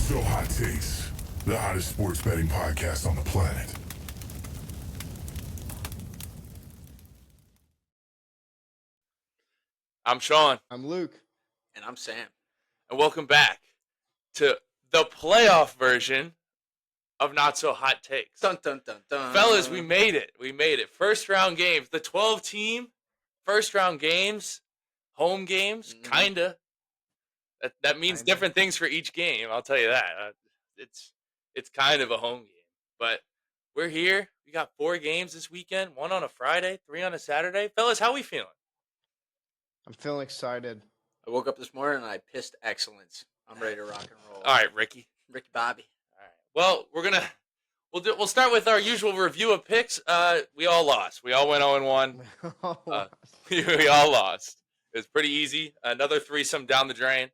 So Hot Takes, the hottest sports betting podcast on the planet. I'm Sean. I'm Luke. And I'm Sam. And welcome back to the playoff version of Not So Hot Takes. Dun, dun, dun, dun. Fellas, we made it. We made it. First round games. The 12-team first round games, home games, kinda. That means Kinda. different things for each game, I'll tell you that. It's kind of a home game. But we're here. We got 4 games this weekend, 1 on a Friday, 3 on a Saturday. Fellas, how we feeling? I'm feeling excited. I woke up this morning and I pissed excellence. I'm ready to rock and roll. All right, Ricky. Ricky Bobby. All right. Well, we'll start with our usual review of picks. We all lost. We all went 0-1. We all lost. It was pretty easy. Another threesome down the drain.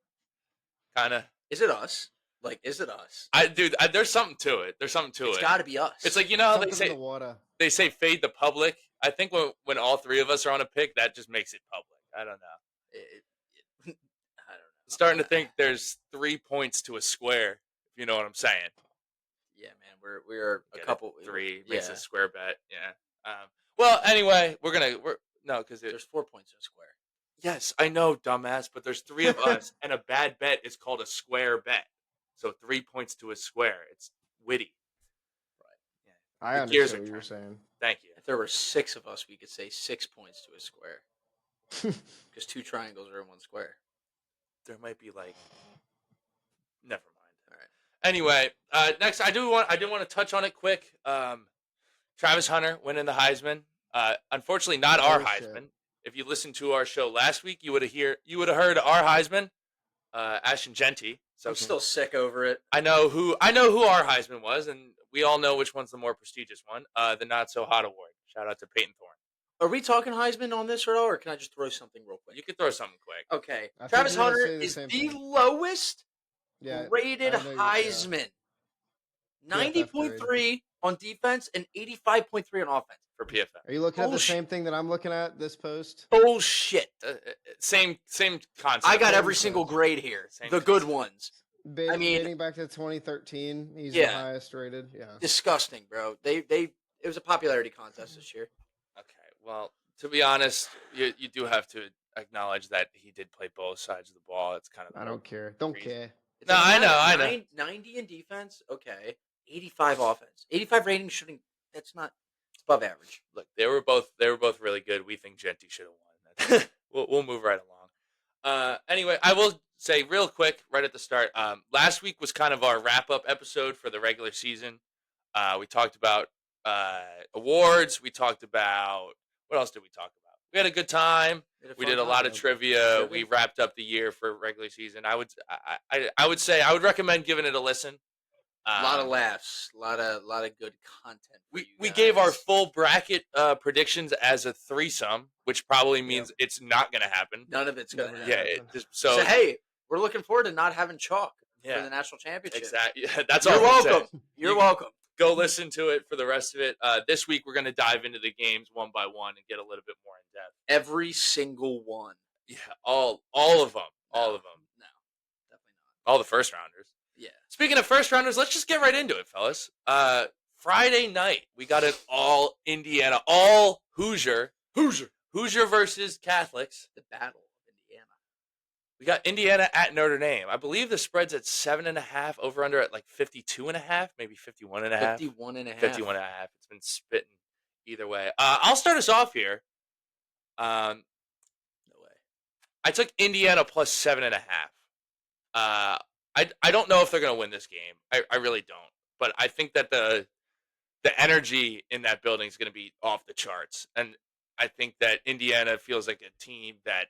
Kind of. Is it us? Like, is it us? There's something to it. There's something to it. It's got to be us. It's like, you know how Something in the water. they say fade the public. I think when all 3 of us are on a pick, that just makes it public. I don't know. I don't know. Starting to think there's 3 points to a square. If you know what I'm saying. Yeah, man. We're a couple. 3 makes a square bet. Yeah. Well, anyway, because there's 4 points in a square. Yes, I know, dumbass, but there's 3 of us, and a bad bet is called a square bet. So 3 points to a square. It's witty. Right. Yeah. I understand what you're saying. Thank you. If there were 6 of us, we could say 6 points to a square. Because 2 triangles are in 1 square. There might be like. Never mind. All right. Anyway, next I do want to touch on it quick. Travis Hunter winning the Heisman. Unfortunately, not our Heisman. Shit. If you listened to our show last week, you would have heard our Heisman, Ashton Genty. So I'm still sick over it. I know who our Heisman was, and we all know which one's the more prestigious one. The Not So Hot Award. Shout out to Peyton Thorne. Are we talking Heisman on this at all, or can I just throw something real quick? You could throw something quick. Okay. I think Travis you're gonna Hunter say the is same the thing. lowest Yeah, rated I know Heisman. PFF 90.3 on defense and 85.3 on offense. For PFF. Are you looking at the Bullshit. same thing that I'm looking at? This post. Bullshit. Same concept. I got Same every concept. single grade here. Same The good concept. ones. I mean- dating back to 2013, he's the Yeah. highest rated. Yeah. Disgusting, bro. It was a popularity contest this year. Okay, well, to be honest, you do have to acknowledge that he did play both sides of the ball. It's kind of I don't care. Don't Crazy. care. It No, doesn't I matter. know. 90 in defense, okay. 85 offense. 85 rating shooting. It's above average. Look, they were both really good. We think Genty should have won. We'll move right along. Anyway, I will say real quick right at the start. Last week was kind of our wrap up episode for the regular season. We talked about awards. We talked about what else did we talk about? We had a good time. We did a lot of trivia. We wrapped up the year for regular season. I would say I would recommend giving it a listen. A lot of laughs. A lot of good content. for you We guys. gave our full bracket predictions as a threesome, which probably means it's not going to happen. None of it's going to happen. Yeah. So, hey, we're looking forward to not having chalk for Yeah. the national championship. Exactly. Yeah, that's all. You're I'm saying. welcome. You're welcome. Go listen to it for the rest of it. This week we're going to dive into the games one by one and get a little bit more in depth. Every single one. Yeah, all of them. All of them. No, definitely not. All the first rounders. Yeah. Speaking of first rounders, let's just get right into it, fellas. Friday night, we got an all Indiana, all Hoosier versus Catholics. The Battle of Indiana. We got Indiana at Notre Dame. I believe the spread's at 7.5, over under at like 52.5, maybe 51.5. 51.5. 51.5. It's been spitting either way. I'll start us off here. No way. I took Indiana plus 7.5. I don't know if they're going to win this game. I really don't. But I think that the energy in that building is going to be off the charts. And I think that Indiana feels like a team that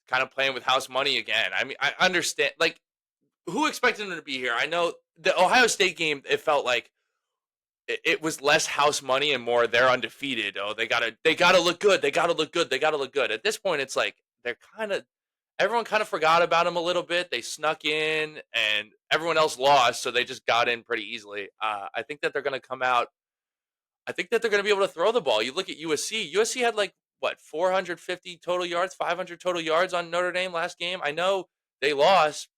kind of playing with house money again. I mean, I understand. Like, who expected them to be here? I know the Ohio State game, it felt like it was less house money and more they're undefeated. Oh, they gotta look good. They gotta look good. At this point, it's like everyone kind of forgot about them a little bit. They snuck in and everyone else lost, so they just got in pretty easily. I think that they're going to come out. I think that they're going to be able to throw the ball. You look at USC. USC had 450 total yards, 500 total yards on Notre Dame last game. I know they lost,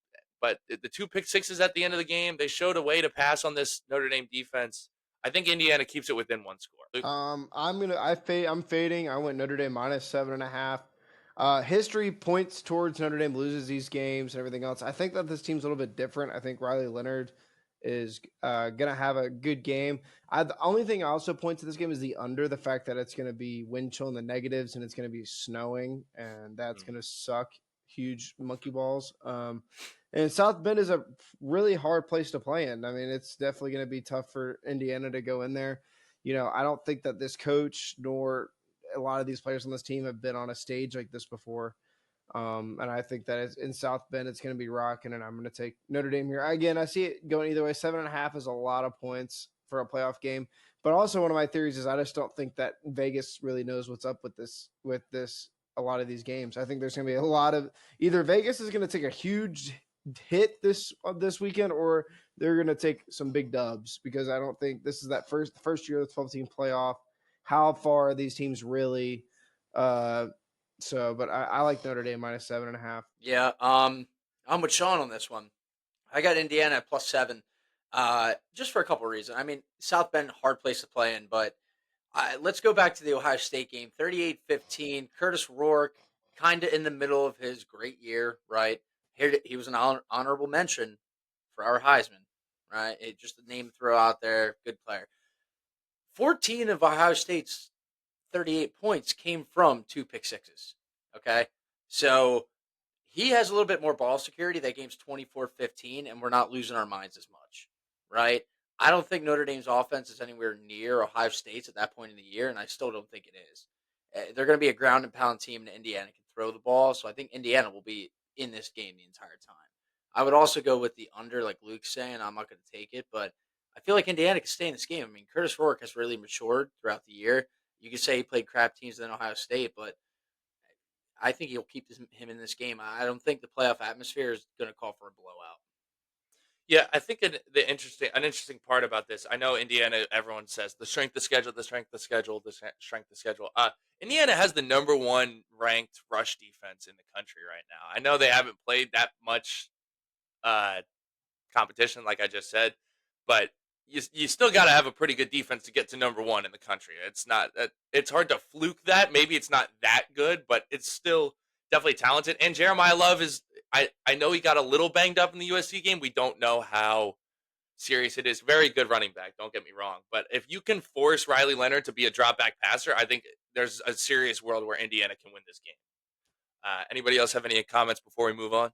But the 2 pick sixes at the end of the game, they showed a way to pass on this Notre Dame defense. I think Indiana keeps it within 1 score. Luke? I'm fading. I went Notre Dame minus 7.5. History points towards Notre Dame loses these games and everything else. I think that this team's a little bit different. I think Riley Leonard is gonna have a good game. The only thing I also point to this game is the under, the fact that it's gonna be wind chill in the negatives and it's gonna be snowing, and that's gonna suck huge monkey balls. And South Bend is a really hard place to play in. I mean, it's definitely going to be tough for Indiana to go in there. I don't think that this coach nor a lot of these players on this team have been on a stage like this before. And I think that in South Bend, it's going to be rocking, and I'm going to take Notre Dame here. Again, I see it going either way. 7.5 is a lot of points for a playoff game. But also one of my theories is I just don't think that Vegas really knows what's up with this a lot of these games. I think there's going to be a lot of either Vegas is going to take a huge hit this weekend, or they're going to take some big dubs, because I don't think this is that first year of the 12-team playoff. How far are these teams really? But I like Notre Dame minus 7.5. Yeah, I'm with Sean on this one. I got Indiana at +7, just for a couple of reasons. I mean, South Bend, hard place to play in, but let's go back to the Ohio State game. 38-15. Curtis Rourke, kind of in the middle of his great year, right? He was an honorable mention for our Heisman, right? Just a name to throw out there. Good player. 14 of Ohio State's 38 points came from 2 pick sixes. Okay, so he has a little bit more ball security. That game's 24-15, and we're not losing our minds as much, right? I don't think Notre Dame's offense is anywhere near Ohio State's at that point in the year, and I still don't think it is. They're going to be a ground and pound team, and Indiana can throw the ball, so I think Indiana will be in this game the entire time. I would also go with the under, like Luke's saying. I'm not going to take it, but I feel like Indiana can stay in this game. I mean, Curtis Rourke has really matured throughout the year. You could say he played crap teams in Ohio State, but I think he'll keep him in this game. I don't think the playoff atmosphere is going to call for a blowout. Yeah, I think an interesting part about this. I know Indiana. Everyone says the strength of schedule, the strength of schedule, the strength of schedule. Indiana has the number 1 ranked rush defense in the country right now. I know they haven't played that much competition, like I just said, but you still got to have a pretty good defense to get to number 1 in the country. It's hard to fluke that. Maybe it's not that good, but it's still definitely talented. And Jeremiah Love is. I know he got a little banged up in the USC game. We don't know how serious it is. Very good running back, don't get me wrong. But if you can force Riley Leonard to be a drop back passer, I think there's a serious world where Indiana can win this game. Anybody else have any comments before we move on?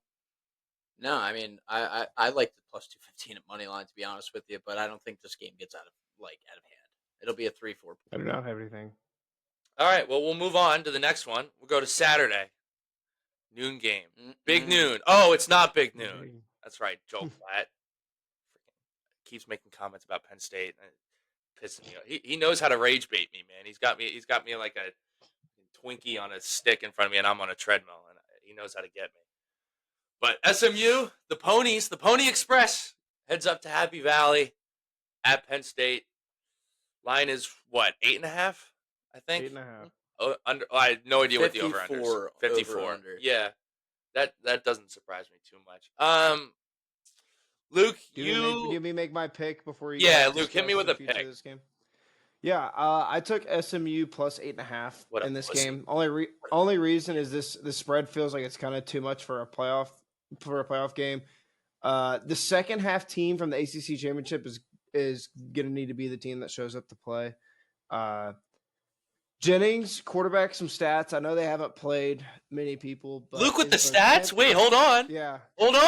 No, I mean, I like the +215 at money line, to be honest with you, but I don't think this game gets out of hand. It'll be a 3-4. I do not have anything. All right, well, we'll move on to the next one. We'll go to Saturday. Noon game. Big noon. Oh, it's not big noon. That's right. Joe Platt keeps making comments about Penn State and pissing me off. He knows how to rage bait me, man. He's got me like a Twinkie on a stick in front of me, and I'm on a treadmill, and he knows how to get me. But SMU, the Ponies, the Pony Express heads up to Happy Valley at Penn State. Line is what, 8.5? I think 8.5. Oh, I have no idea what the over under is. 54. Over-under. Yeah, that doesn't surprise me too much. Luke, Give me make my pick before you. Yeah, Luke, hit me with a pick. This game. Yeah, I took SMU plus 8.5 in this game. Only reason is the spread feels like it's kind of too much for a playoff game. The second half team from the ACC championship is going to need to be the team that shows up to play. Jennings, quarterback, some stats. I know they haven't played many people. But Luke with the stats? Wait, hold on. Yeah. Hold on.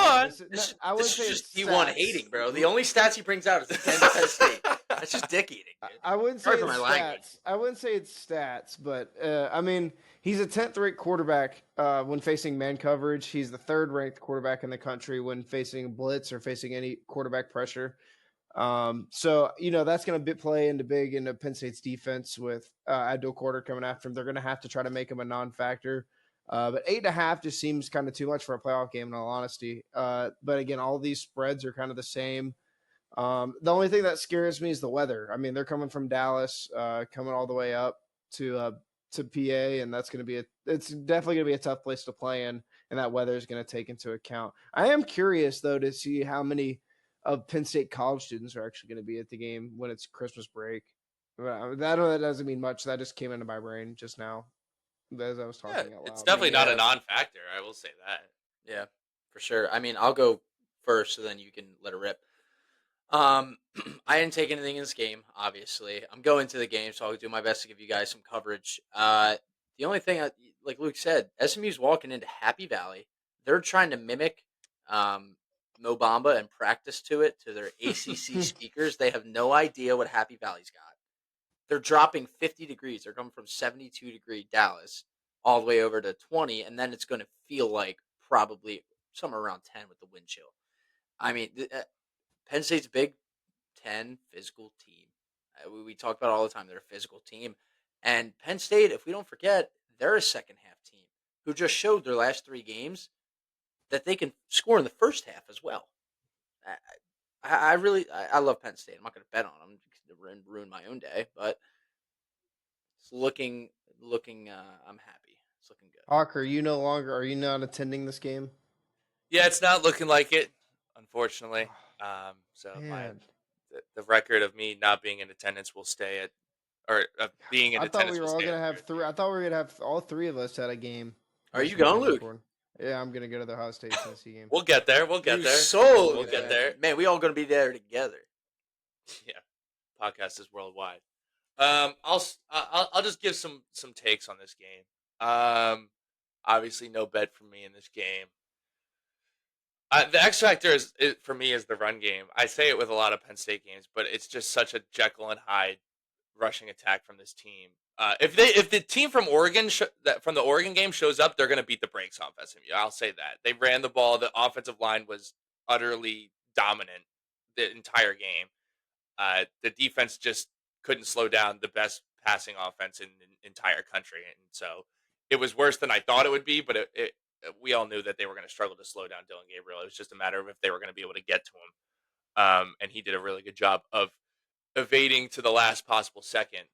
I would This say is just it's D1 stats. hating, bro. The only stats he brings out is the Penn State. That's just dick eating. Dude. I wouldn't say Sorry it's for my language. stats. I wouldn't say it's stats, but I mean, he's a 10th ranked quarterback when facing man coverage. He's the 3rd ranked quarterback in the country when facing blitz or facing any quarterback pressure. So that's going to play into Penn State's defense with Abdul Carter coming after him. They're going to have to try to make him a non-factor. But 8.5 just seems kind of too much for a playoff game, in all honesty. But again, all these spreads are kind of the same. The only thing that scares me is the weather. I mean, they're coming from Dallas, coming all the way up to PA, and that's going to be it's definitely going to be a tough place to play in and that weather is going to take into account. I am curious though to see how many of Penn State college students are actually going to be at the game when it's Christmas break. That doesn't mean much. That just came into my brain just now as I was Yeah, talking out loud. it's definitely not a Yeah. non-factor. I will say that. Yeah, for sure. I mean, I'll go first, so then you can let it rip. I didn't take anything in this game, obviously. I'm going to the game, so I'll do my best to give you guys some coverage. The only thing, like Luke said, SMU's walking into Happy Valley. They're trying to mimic Mo Bamba and practice to it to their ACC speakers. They have no idea what Happy Valley's got. They're dropping 50 degrees. They're coming from 72-degree Dallas all the way over to 20, and then it's going to feel like probably somewhere around 10 with the wind chill. I mean, Penn State's Big Ten physical team. We talk about it all the time. They're a physical team. And Penn State, if we don't forget, they're a second half team who just showed their last 3 games that they can score in the first half as well. I love Penn State. I'm not going to bet on them to ruin my own day, but it's looking. I'm happy. It's looking good. Hawk, are you not attending this game? Yeah, it's not looking like it, unfortunately. So Man. the record of me not being in attendance will stay at, or being in I thought attendance. we were will all stay gonna at have 3. I thought we were gonna have all 3 of us at a game. Are you going, Luke? Yeah, I'm gonna go to the Ohio State Tennessee game. We'll get there. We'll get You there. sold. We'll get there. Man, we all going to be there together. Yeah, podcast is worldwide. I'll just give some takes on this game. Obviously no bet for me in this game. The X factor for me is the run game. I say it with a lot of Penn State games, but it's just such a Jekyll and Hyde rushing attack from this team. If the team from Oregon from the Oregon game shows up, they're going to beat the brakes off SMU. I'll say that. They ran the ball. The offensive line was utterly dominant the entire game. The defense just couldn't slow down the best passing offense in the entire country, and so it was worse than I thought it would be. But we all knew that they were going to struggle to slow down Dylan Gabriel. It was just a matter of if they were going to be able to get to him, and he did a really good job of evading to the last possible second.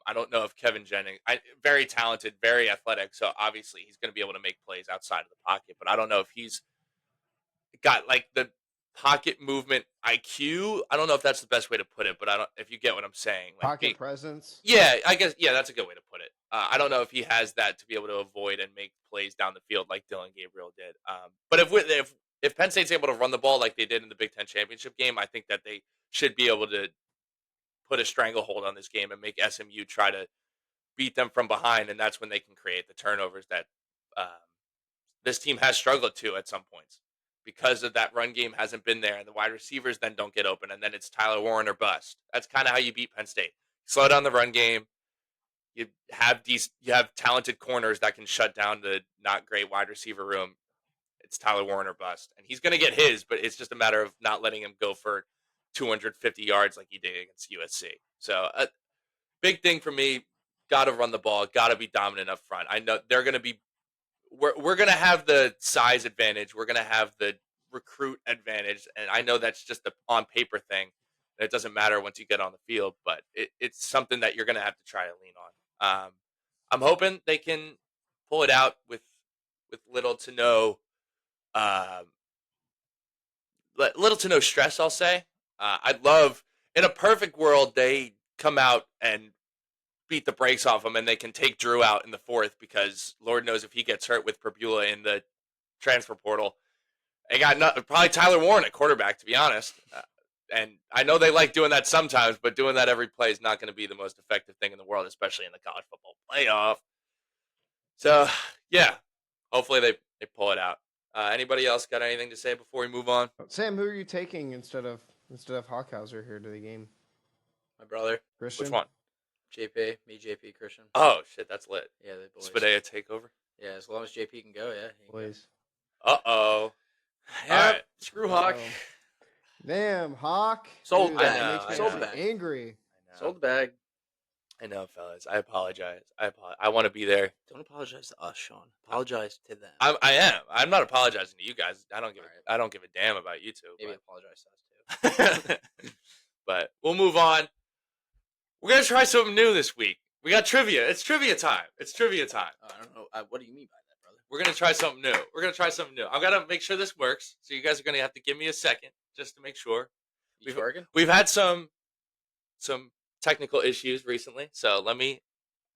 I don't know if Kevin Jennings, very talented, very athletic, so obviously he's going to be able to make plays outside of the pocket, but I don't know if he's got like the pocket movement IQ. I don't know if that's the best way to put it, but if you get what I'm saying. Like Pocket presence. Yeah, I guess, yeah, that's a good way to put it. I don't know if he has that to be able to avoid and make plays down the field like Dylan Gabriel did. But if Penn State's able to run the ball like they did in the Big Ten championship game, I think that they should be able to put a stranglehold on this game and make SMU try to beat them from behind, and that's when they can create the turnovers that this team has struggled to at some points because of that run game hasn't been there, and the wide receivers then don't get open, and then it's Tyler Warren or bust. That's kind of how you beat Penn State. Slow down the run game. You have talented corners that can shut down the not great wide receiver room. It's Tyler Warren or bust, and he's going to get his, but it's just a matter of not letting him go for 250 yards like he did against USC. So big thing for me, got to run the ball, got to be dominant up front. I know they're going to be we're going to have the size advantage. We're going to have the recruit advantage, and I know that's just an on paper thing. It doesn't matter once you get on the field, but it's something that you're going to have to try to lean on. I'm hoping they can pull it out with little to no stress, I'll say. I'd love, in a perfect world, they come out and beat the brakes off them and they can take Drew out in the 4th because Lord knows if he gets hurt with Perbula in the transfer portal. They got probably Tyler Warren at quarterback, to be honest. And I know they like doing that sometimes, but doing that every play is not going to be the most effective thing in the world, especially in the college football playoff. So, yeah, hopefully they pull it out. Anybody else got anything to say before we move on? Sam, who are you taking instead of Hawkhauser here to the game? My brother. Christian? Which one? JP, JP, Christian. Oh, shit, that's lit. Yeah, the boys. Spadea takeover? Yeah, as long as JP can go, yeah. Boys. Uh-oh. Yeah, All right. Screw Hawk. Damn, Hawk. Sold Dude, bag. that makes me Sold bag. angry. Sold the bag. I know, fellas. I apologize. I want to be there. Don't apologize to us, Sean. Apologize to them. I am. I'm not apologizing to you guys. I don't give a damn about you two. Maybe apologize to us too. But we'll move on. We're gonna try something new this week. We got trivia. It's trivia time. I don't know. What do you mean by that, brother? We're gonna try something new. I'm gonna make sure this works. So you guys are gonna have to give me a second just to make sure. We've had some technical issues recently, so let me.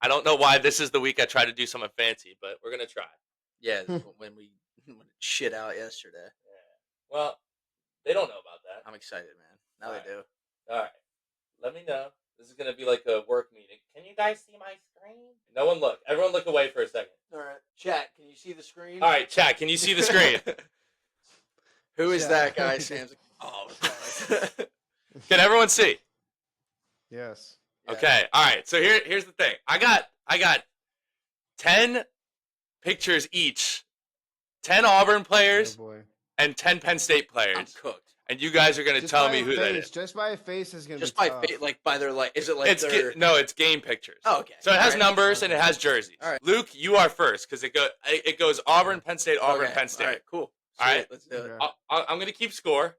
I don't know why this is the week I try to do something fancy, but we're gonna try. Yeah, when it shit out yesterday. Yeah. Well, they don't know about that. I'm excited, man. Now they do. All right. Let me know. This is gonna be like a work meeting. Can you guys see my screen? No one look. Everyone look away for a second. All right, chat. Can you see the screen? All right, chat. Can you see the screen? Who is that guy? Sam's. Oh, Can everyone see? Yes. Yeah. Okay. All right. So here's the thing. I got 10 pictures each. 10 Auburn players Oh boy. and 10 Penn State I'm players. cooked. And you guys are going to Just tell by me a who that face, is. Just by a face is gonna Just be by tough. like by their like. Is it like It's their? no, it's game pictures. Oh, okay. So it has All right. numbers and it has jerseys. All right. Luke, you are first because it goes Auburn, Penn State, Auburn, Okay. Penn State. All right, cool. All right. Let's do it. Okay. I'm going to keep score.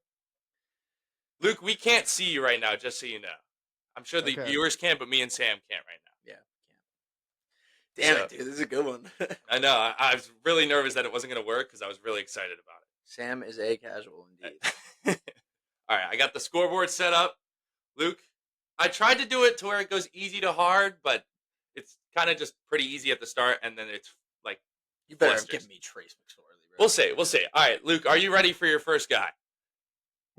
Luke, we can't see you right now, just so you know. I'm sure the Okay. viewers can, but me and Sam can't right now. Damn So- it, dude! This is a good one. I know. I was really nervous that it wasn't going to work because I was really excited about Sam is a casual indeed. it. All right, I got the scoreboard set up. Luke, I tried to do it to where it goes easy to hard, but it's kind of just pretty easy at the start, and then it's like You better Blisters. give me Trace McSorley. Bro. we'll see. All right, Luke, are you ready for your first guy?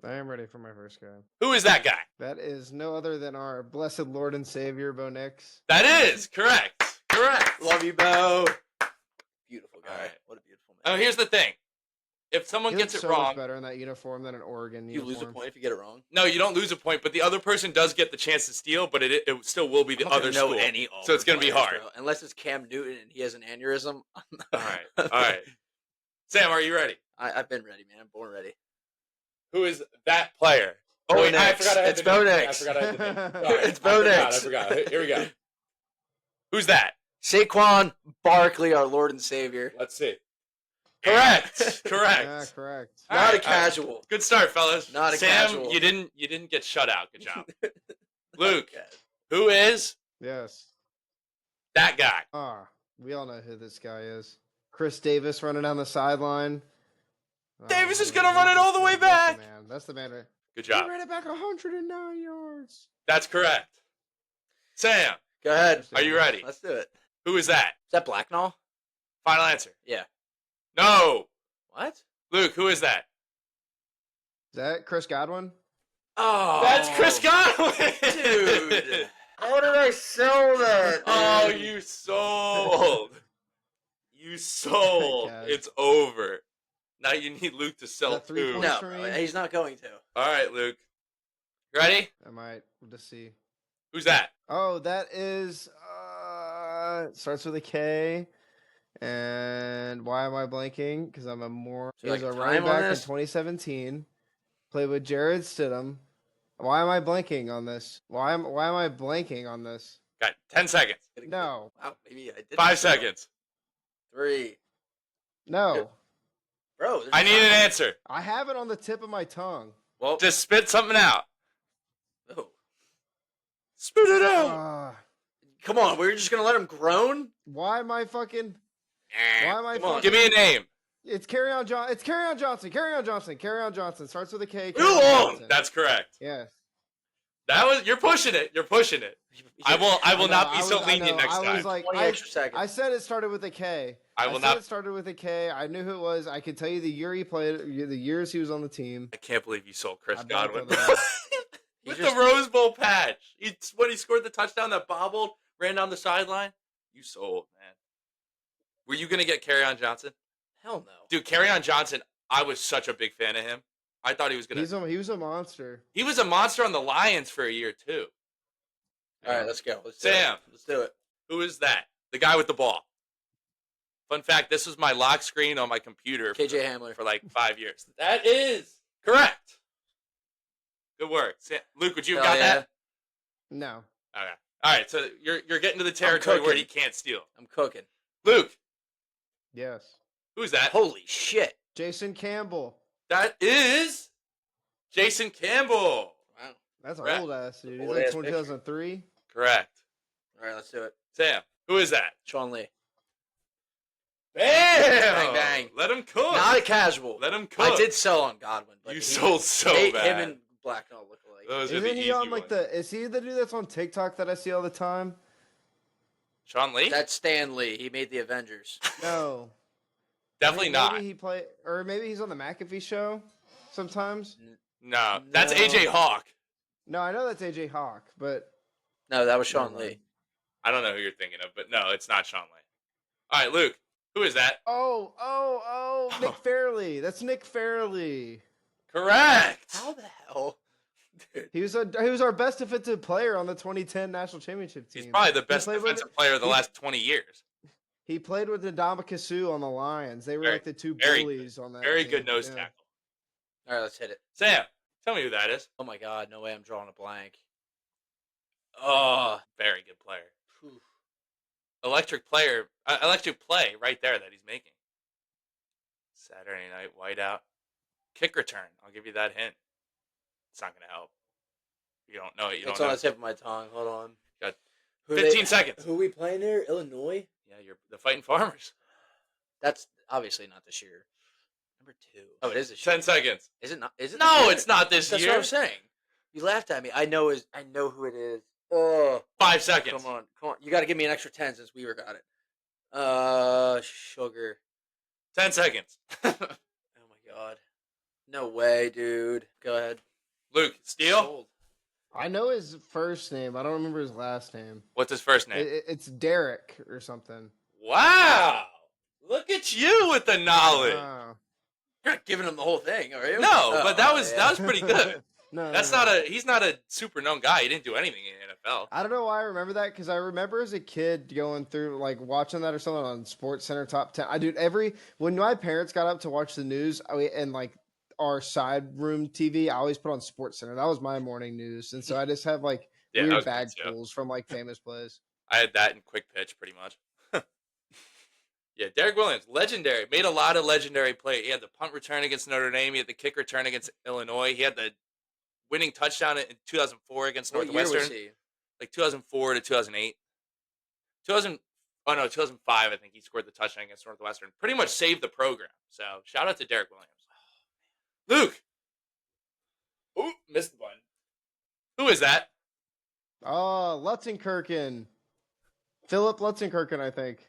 I am ready for my first guy. Who is that guy? That is no other than our blessed Lord and Savior, Bo Nix. That is correct. Correct. Love you, Bo. Beautiful guy. All right. What a beautiful man. Oh, here's the thing. If someone He gets looks it so wrong, much better in that uniform than an Oregon You uniform. lose a point if you get it wrong. no, you don't lose a point, but the other person does get the chance to steal, but it still will be the I don't other know school. any So it's Auburn gonna be players, hard. bro. Unless it's Cam Newton and he has an aneurysm. All right. Sam, are you ready? I've been ready, man. I'm born ready. Who is that player? Bo Oh, wait, I Nix. forgot I had It's the name. Bo I Nix. forgot I had the name. Sorry, It's Bo Nix. I forgot. Here we go. Who's that? Saquon Barkley, our Lord and Savior. Let's see. Correct. Yeah, Correct. correct. All Not right, a all right. casual. Good start, fellas. Not a Sam, casual. you didn't get shut out. Good job. Luke, Okay. who is Yes. that guy? We all know who this guy is. Chris Davis running down the sideline. Davis is man, gonna run it all the way back. That's the man. Good He job. ran it back 109 yards. That's correct. Sam, Go ahead. are you ready? Let's do it. Who is that? Is that Blacknall? Final answer. Yeah. No. What? Luke, who is that? Is that Chris Godwin? Oh. That's Chris Godwin. Dude. How did I sell that? Oh, dude? you sold. You sold. Cash. It's over. Now you need Luke to sell That 3 too. points? No, Stream? bro, he's not going to. All right, Luke. Ready? I might. We'll just see. Who's that? Oh, that is starts with a K. And why am I blanking? Because I'm a more. So He was like a time running on back in this? 2017. Played with Jared Stidham. Why am I blanking on this? Why am I blanking on this? Got 10 seconds. No, Wow, maybe I did. 5 seconds. 3. no. Bro, there's I need an time. answer. I have it on the tip of my tongue. Well, Just spit something out. oh. Spit it out. Come on, we're just gonna let him groan? Why am I fucking? Why am I? Come on. fucking- Give me a name. It's Carryon John. It's Carryon Johnson. Carryon Johnson. Carryon Johnson starts with a K. Too Kerryon long. Johnson. That's correct. Yes. You're pushing it. You're pushing it. I will not be so lenient next I time. was like, 20 extra seconds. I said it started with a K. I will said not. It started with a K. I knew who it was. I could tell you the year he played, the years he was on the team. I can't believe you sold Chris I don't Godwin. know that. He With just- the Rose Bowl patch. When he scored the touchdown that bobbled, ran down the sideline. You sold, man. Were you going to get Kerryon Johnson? Hell no. Dude, Kerryon Johnson, I was such a big fan of him. I thought he was going to. He was a monster. He was a monster on the Lions for a year, too. All right, let's go. Let's do Sam. it. Let's do it. Who is that? The guy with the ball. Fun fact, this was my lock screen on my computer KJ Hamler. for like 5 years. That is correct. Good work. Luke, would you have Hell got yeah. that? No. Okay. All right, so you're getting to the territory where cooking. he can't steal. I'm cooking. Luke, Yes. who's that? Holy shit. Jason Campbell. That is Jason Campbell. Wow. That's an Right. old ass dude. He's Old like ass picture. 2003. Correct. All right, let's do it. Sam, who is that? Sean Lee. Bam! Bang, bang. Let him cook. Not a casual. Let him cook. I did sell on Godwin, but You sold so him bad. and Blacknall look alike. Those are the Isn't he easy on like ones. is he the dude that's on TikTok that I see all the time? Sean Lee? That's Stan Lee. He made the Avengers. No. Definitely not. Maybe he play, or maybe he's on the McAfee show sometimes. No, that's No. AJ Hawk. No, I know that's AJ Hawk, but No, that was Sean Never mind. Lee. I don't know who you're thinking of, but no, it's not Sean Lee. All right, Luke. Who is that? Nick Fairley. That's Nick Fairley. Correct. How the hell? Dude. He was our best defensive player on the 2010 national championship team. He's probably the He best played with- defensive player of the he- last 20 years. He played with Ndamukong Suh on the Lions. They were Very- like the two very bullies on that. Very team. good nose Yeah. tackle. All right, let's hit it. Sam, tell me who that is. Oh my God, no way I'm drawing a blank. Oh, Very good player. Whew. Electric play right there that he's making. Saturday night whiteout. Kick return. I'll give you that hint. It's not going to help. You don't know it. You It's don't on know. the tip of my tongue. Hold on. Got Who 15 seconds. Who we playing there? Illinois? Yeah, you're the Fighting Farmers. That's obviously not this year. Number 2. Oh, it is this year. 10 seconds. Is it not? Is it? No, this year? it's not this That's year. what I'm saying. You laughed at me. I know who it is. Oh, 5 seconds. come on. You got to give me an extra 10 since Weaver got it. Sugar. 10 seconds. Oh my God. No way, dude. Go ahead. Luke, Steele. Sold. I know his first name. I don't remember his last name. What's his first name? It's Derek or something. Wow. Look at you with the knowledge. Oh. You're not giving him the whole thing, are you? No, but that Oh, was yeah. that was pretty good. No, That's no. he's not a super known guy. He didn't do anything in the NFL. I don't know why I remember that because I remember as a kid going through like watching that or something on Sports Center Top 10. When my parents got up to watch the news and like our side room TV, I always put on Sports Center. That was my morning news, and so I just have like Yeah, that weird was me bag too. pulls from like famous plays. I had that in quick pitch pretty much. Yeah, Derek Williams, legendary. Made a lot of legendary plays. He had the punt return against Notre Dame. He had the kick return against Illinois. He had the winning touchdown in 2004 against What year Northwestern. was he? Like 2004 to 2008. 2005, I think he scored the touchdown against Northwestern. Pretty much saved the program. So shout out to Derek Williams. Luke. Ooh, missed the button. Who is that? Oh, Lutzenkirchen. Philip Lutzenkirchen, I think.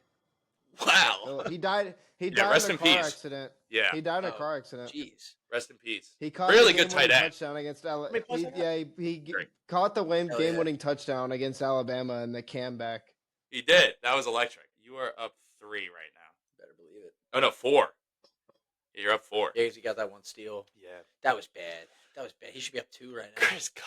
Wow. He died. He Yeah, died rest in a in car peace. accident. Yeah. He died in a Oh, car accident. Jeez. Rest in peace. He caught Really the good tight game-winning end. touchdown against Alabama. How many points did He Great. caught the Hell yeah. game-winning touchdown against Alabama in the comeback. He did. That was electric. You are up 3 right now. Better believe it. Oh, no, 4. Yeah, you're up 4. Yeah, 'cause he got that one steal. Yeah. That was bad. He should be up 2 right now. Chris, God.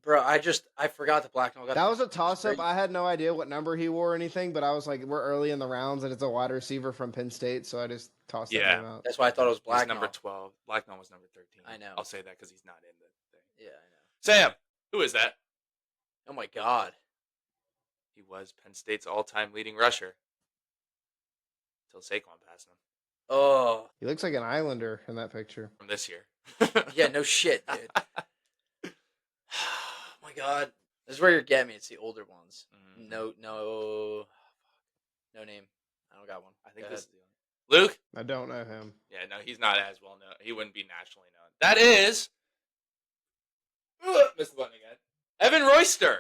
Bro, I forgot the Blacknall got That was a great. toss-up. I had no idea what number he wore or anything, but I was like, we're early in the rounds, and it's a wide receiver from Penn State, so I just tossed that Yeah. name out. That's why I thought it was He's Blacknall. number 12. Blacknall was number 13. I know. I'll say that because he's not in the thing. Yeah, I know. Sam, who is that? Oh my God. He was Penn State's all-time leading rusher. Until Saquon passed him Oh. He looks like an Islander in that picture. from this year. Yeah, no shit, dude. Oh my God. This is where you're getting me. It's the older ones. Mhm. No name. I don't got one. I think Go this is ahead. the only. Luke? I don't know him. Yeah, no, he's not as well known. He wouldn't be nationally known. That is. Missed the button again. Evan Royster.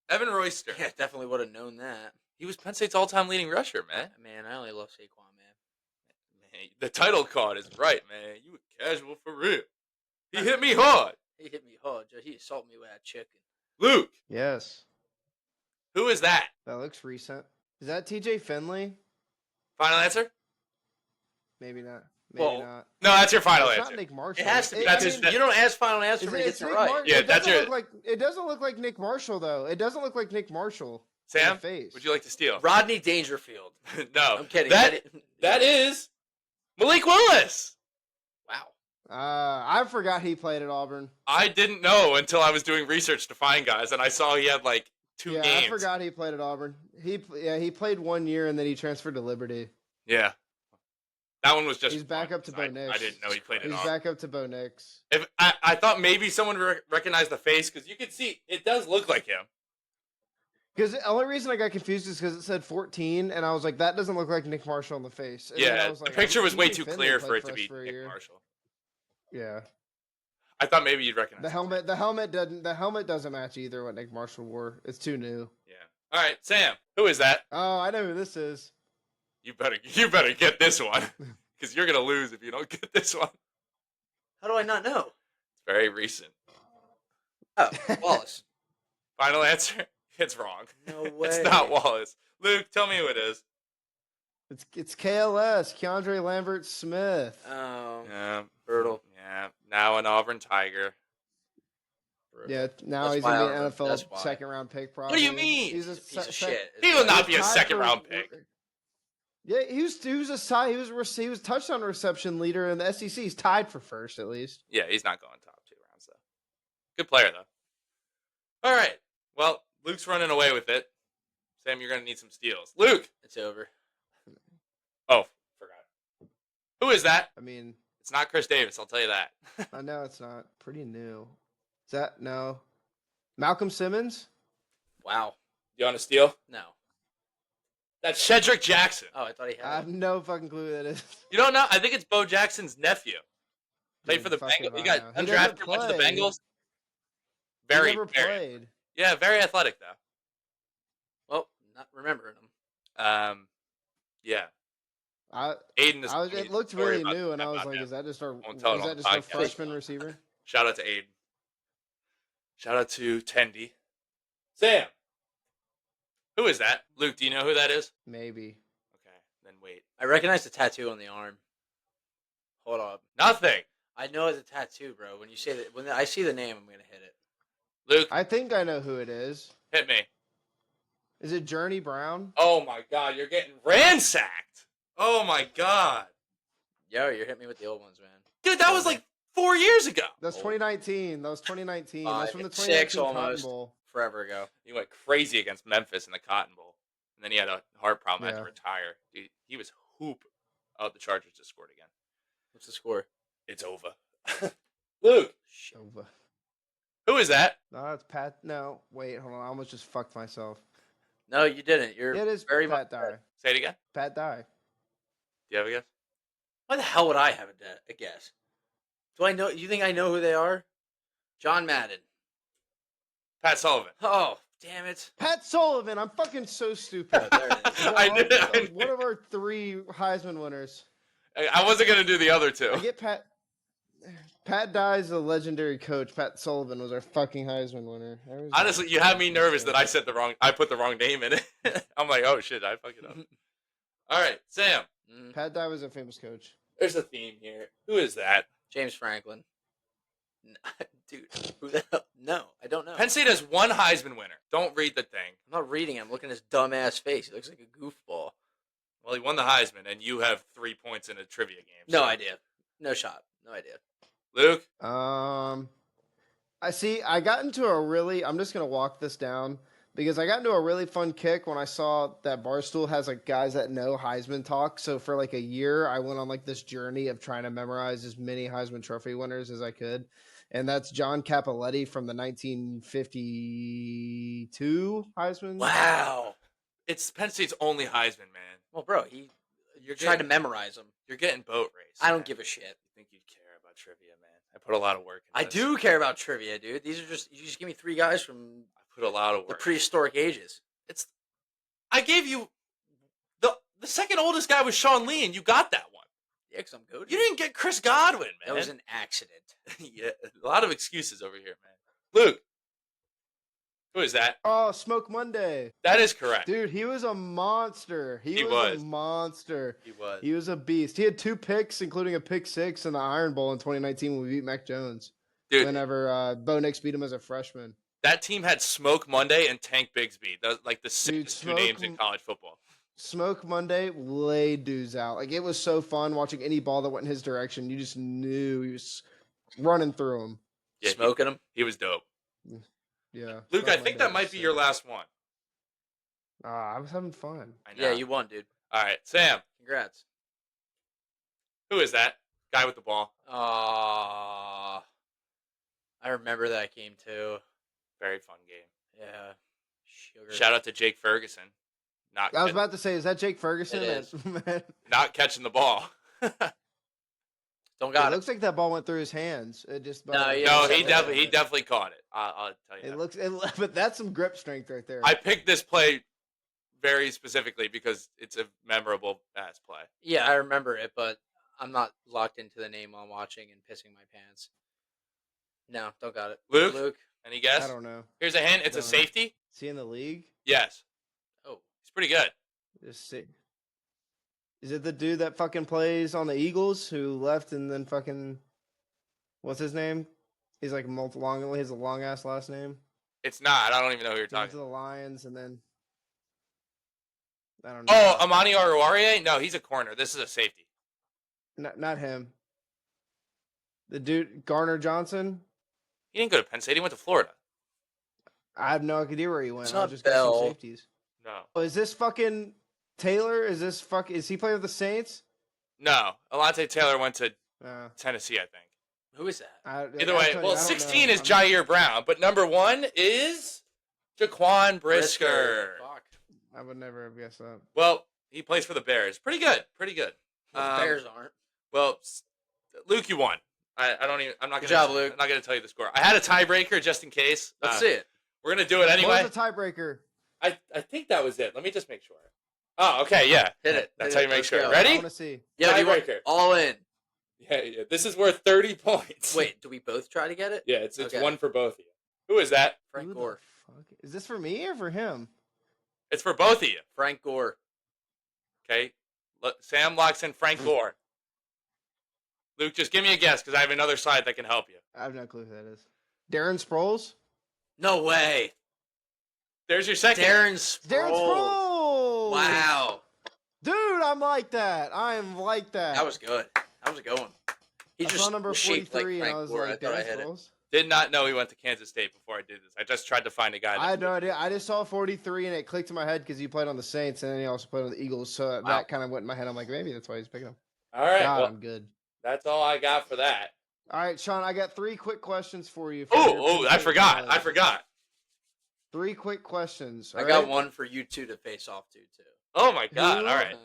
Evan Royster. Yeah, definitely would have known that. He was Penn State's all-time leading rusher, man. Man, I only love Saquon, man. Man, the title card is right, man. You were casual for real. He hit me hard. He hit me hard. He assaulted me with that chicken. Luke, Yes. who is that? That looks recent. Is that TJ Finley? Final answer? Maybe not. Maybe Well, not. No, that's your final It's answer. not Nick Marshall. It has to be. That's Because his- you don't ask final answer Is when he it's gets it Nick right. Mar- Yeah, it that's doesn't your- look like it doesn't look like Nick Marshall though. It doesn't look like Nick Marshall. in Sam, the face. would you like to steal? Rodney Dangerfield. No. I'm kidding. That is Malik Willis. Wow. I forgot he played at Auburn. I didn't know until I was doing research to find guys, and I saw he had like 2 Yeah, games. I forgot he played at Auburn. He played 1 year and then he transferred to Liberty. Yeah. That one was just. He's back fun, up to 'cause Bo I Nix. didn't know he played at He's all. back up to Bo Nix. If I thought maybe someone would recognize the face because you could see it does look like him. Because the only reason I got confused is because it said 14, and I was like, that doesn't look like Nick Marshall on the face. And then I Yeah, was the like, picture was way TJ too Finley clear played for it to us be for a Nick year. Marshall. Yeah. I thought maybe you'd recognize The helmet doesn't match either what Nick Marshall wore. It's too new. Yeah. All right, Sam. Who is that? Oh, I know who this is. You better get this one because you're gonna lose if you don't get this one. How do I not know? It's very recent. Oh, Wallace. Final answer? It's wrong. No way. It's not Wallace. Luke, tell me who it is. It's KLS, Keandre Lambert Smith. Oh, Yeah, Birtle. Yeah, now an Auburn Tiger. Yeah, now That's he's why gonna I be an don't know. That's NFL why. second round pick. Probably. What do you mean? He's a piece of shit. He will not He's be a tied second for- round pick. Yeah, he was touchdown reception leader in the SEC. He's tied for first at least. Yeah, he's not going top 2 rounds though. Good player though. All right. Well, Luke's running away with it. Sam, you're gonna need some steals. Luke. It's over. Oh, forgot. Who is that? I mean, It's not Chris Davis. I'll tell you that. I know it's not pretty new. Is that no? Malcolm Simmons? Wow. You want to steal? No. That's Shedrick Jackson. Oh, I thought he I had have it. no fucking clue who that is. You don't know? I think it's Bo Jackson's nephew. Played for the Fuck if Bengals. He I got know. He doesn't undrafted, went to the play. Bengals. He Very, never very. played. Yeah, very athletic though. Well, not remembering him. Yeah. I Aiden is. it looked really new, and I was like, is that just our Won't tell it on the podcast. freshman receiver? Shout out to Aiden. Shout out to Tendy. Sam. Who is that? Luke, do you know who that is? Maybe. Okay, then wait. I recognize the tattoo on the arm. Hold up. Nothing. I know it's a tattoo, bro. When you say that, when I see the name, I'm gonna hit it. Luke, I think I know who it is. hit me. Is it Journey Brown? Oh my God, you're getting ransacked. Oh my God. Yo, you're hitting me with the old ones, man. Dude, that was like 4 years ago. That's 2019. That was 2019. That's from the 6 2019 Cotton almost. Bowl. Forever ago. He went crazy against Memphis in the Cotton Bowl. And then he had a heart problem, had to Yeah. retire. Dude, he was hoop. Oh, the Chargers just scored again. What's the score? It's over. Luke, Shova. who is that? No, it's Pat. No, wait, hold on. I almost just fucked myself. No, you didn't. You're It is very Pat much Dye. Say it again. Pat Dye. Do you have a guess? Why the hell would I have a guess? Do I know? You think I know who they are? John Madden. Pat Sullivan. Oh, damn it! Pat Sullivan. I'm fucking so stupid. There it is. I knew. One of our 3 Heisman winners. I wasn't going to do the other two. I get Pat. Pat Dye's a legendary coach. Pat Sullivan was our fucking Heisman winner. Honestly, you have me nervous that I put the wrong name in it. I'm like, oh shit, I fucked it up. All right, Sam. Pat Dye was a famous coach. There's a theme here. Who is that? James Franklin. Dude, who the hell? No, I don't know. Penn State has 1 Heisman winner. Don't read the thing. I'm not reading him. I'm looking at his dumbass face. He looks like a goofball. Well, he won the Heisman, and you have 3 points in a trivia game. No so- idea. No shot. No idea. Luke? I see. I got into a really. I'm just gonna walk this down because I got into a really fun kick when I saw that Barstool has like guys that know Heisman talk. So for like a year, I went on like this journey of trying to memorize as many Heisman Trophy winners as I could, and that's John Capoletti from the 1952 Heisman. Wow. It's Penn State's only Heisman, man. Well, bro, You're tried to getting, memorize him. you're getting boat race. I don't man. give a shit. You think you'd care about trivia, man? I put a lot of work into I this. do care about trivia, dude. You just give me 3 guys from I put a lot of work. the prehistoric ages. I gave you the second oldest guy was Sean Lee, and you got that one. Yeah, because I'm good. You didn't get Chris Godwin, man. That was an accident. Yeah, a lot of excuses over here, man. Luke, who is that? Oh, Smoke Monday. That is correct. Dude, he was a monster. He was. a monster. He was. He was a beast. He had 2 picks, including a pick 6 in the Iron Bowl in 2019 when we beat Mac Jones. Dude, Whenever Bo Nix beat him as a freshman. that team had Smoke Monday and Tank Bigsby. That was like the Dude, sickest 2 names in Smoke- college football. Smoke Monday laid dudes out. Like, it was so fun watching any ball that went in his direction. You just knew he was running through him. Yeah, Smoking him. He was dope. Yeah. Luke, Smoke I think Monday that was might be sick. your last one. I was having fun. I know. Yeah, you won, dude. All right, Sam, Congrats. who is that? Guy with the ball. I remember that game too. Very fun game. Yeah. Sugar. Shout out to Jake Ferguson. I was about to say, is that Jake Ferguson? It is. Not catching the ball. Don't It got it. looks like that ball went through his hands. It just No, yeah, No, it's he definitely- definitely caught it. I'll tell you. It that. looks, but that's some grip strength right there. I picked this play very specifically because it's a memorable pass play. Yeah, I remember it, but I'm not locked into the name while I'm watching and pissing my pants. No, don't got it. Luke? Any guess? I don't know. Here's a hint. It's a Don't know. safety. Is he in the league? Yes. Oh, He's pretty good. Just see. Is it the dude that fucking plays on the Eagles who left and then fucking what's his name? He's like he has a long ass last name. It's not. I don't even know who you're He went talking. to the Lions and then I don't know. Oh, Amani Oruwariye? No, he's a corner. This is a safety. Not him. The dude Garner Johnson. He didn't go to Penn State. He went to Florida. I have no idea where he went. It's I not just got some Bell. safeties. No. Oh, is this fucking Taylor? Is he playing with the Saints? No. Alontae Taylor went to Uh, Tennessee, I think. who is that? Either way, well, 16 is Jair Brown, but number 1 is Jaquan Brisker. Fuck. I would never have guessed that. Well, he plays for the Bears. Pretty good. Pretty good. The Bears aren't. Well, Luke, you won. I don't even. I'm not Good gonna. job, Luke. I'm not gonna tell you the score. I had a tiebreaker just in case. Let's see it. We're gonna do it anyway. What was the tiebreaker? I think that was it. Let me just make sure. Oh, okay, yeah. Hit it. That's Hit how it. you make Let's sure. go. I Ready? want to see. Yeah, you want Tiebreaker. all in. Yeah. This is worth 30 points. Wait, do we both try to get it? Yeah, it's Okay. one for both of you. Who is that? Frank Who the Gore. fuck? Is this for me or for him? It's for both of you. Frank Gore. Okay. Sam locks in Frank Gore. Luke, just give me a guess because I have another side that can help you. I have no clue who that is. Darren Sproles? No way. There's your second. Darren Sproles. Darren Sproles! Wow. Dude, I'm like that. I am like that. That was good. That was a good one. He I just saw number shaped 43 like and I Frank was Gore. like, I thought I Darren hit it. Sproles? Did not know he went to Kansas State before I did this. I just tried to find a guy. I had no idea. I just saw 43 and it clicked in my head because he played on the Saints and then he also played on the Eagles. So that kind of went in my head. I'm like, maybe that's why he's picking him. All right. God, Well, I'm good. that's all I got for that. All right, Sean, I got 3 quick questions for you. Oh, I forgot. I forgot. 3 quick questions. I all got right? one for you two to face off to too. Oh my God! Who- All right.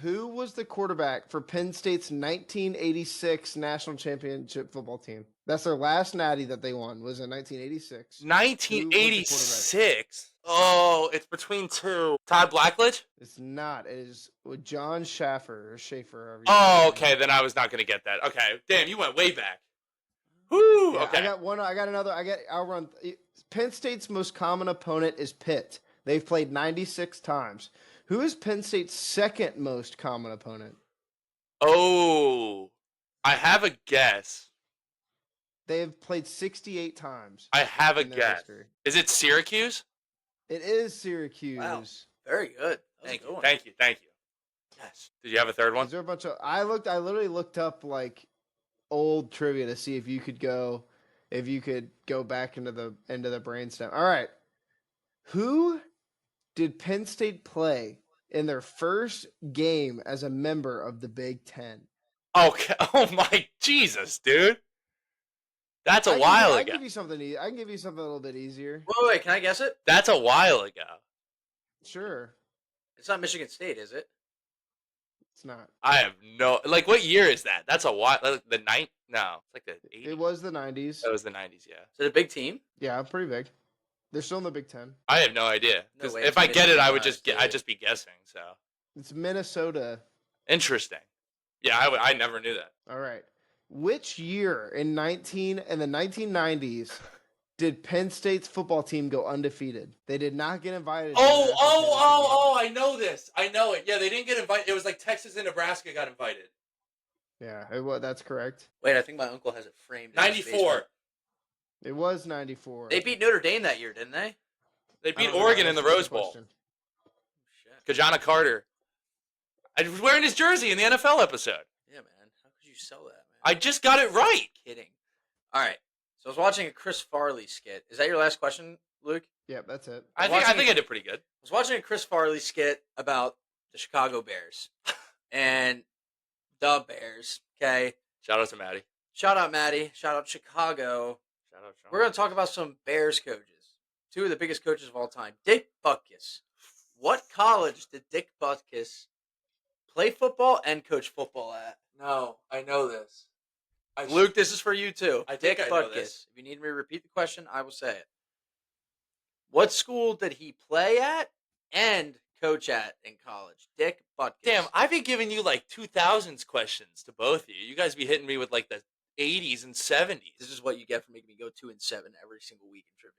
Who was the quarterback for Penn State's 1986 national championship football team? That's their last natty that they won. Was in 1986. 1986. Oh, it's between two. Todd Blackledge. It's not. It is with John Schaffer or Schaefer. however you Oh, say it. okay. Then I was not going to get that. Okay. Damn, you went way back. Whoo. Yeah, Okay. I got one. I got another. I'll run. Penn State's most common opponent is Pitt. They've played 96 times. Who is Penn State's second most common opponent? Oh, I have a guess. They have played 68 times. I have a in their guess. history. Is it Syracuse? It is Syracuse. Wow. Very good. That was a Thank good you. one. Thank you. Thank you. Yes. Did you have a third one? Is there a bunch of? I literally looked up like old trivia to see if you could go back into the brainstem. All right, who did Penn State play in their first game as a member of the Big Ten? Okay. Oh my Jesus, dude. That's a I while can ago. give you something. I can give you something a little bit easier. Wait, can I guess it? That's a while ago. Sure, It's not Michigan State, is it? it's not. I have no like. What year is that? That's a while. Like the ninth? No, it's like the 80s. It was the 90s. That was the 90s. Yeah. Is it a big team? Yeah, pretty big. They're still in the Big Ten. I have no idea. No 'Cause way if it's I get it, I would Michigan, just get. Ohio I'd just be guessing. So It's Minnesota. interesting. Yeah, I never knew that. All right. Which year in the 1990s did Penn State's football team go undefeated? They did not get invited. to the national championship I know this. I know it. Yeah, they didn't get invited. It was like Texas and Nebraska got invited. game. Yeah, that's correct. Wait, I think my uncle has it framed. in his 94. basement. It was 94. They beat Notre Dame that year, didn't they? They I beat don't know. Oregon in the That's a Rose good Bowl. question. Shit. Kajana Carter. I was wearing his jersey in the NFL episode. Yeah, man. How could you sell that, man? I just got it right. Kidding. All right. So I was watching a Chris Farley skit. Is that your last question, Luke? Yep, that's it. I Watching think I did pretty good. I was watching a Chris Farley skit about the Chicago Bears and the Bears. Okay. Shout out to Maddie. Shout out Maddie. Shout out Chicago. Shout out Sean. We're going to talk about some Bears coaches. two of the biggest coaches of all time. Dick Butkus. What college did Dick Butkus play football and coach football at? No, I know this. Luke, this is for you too. I think Dick I know Butkus. this. If you need me to repeat the question, I will say it. What school did he play at and coach at in college? Dick Butkus. Damn, I've been giving you like 2000s questions to both of you. You guys be hitting me with like the 80s and 70s. This is what you get for making me go 2 and 7 every single week in trivia.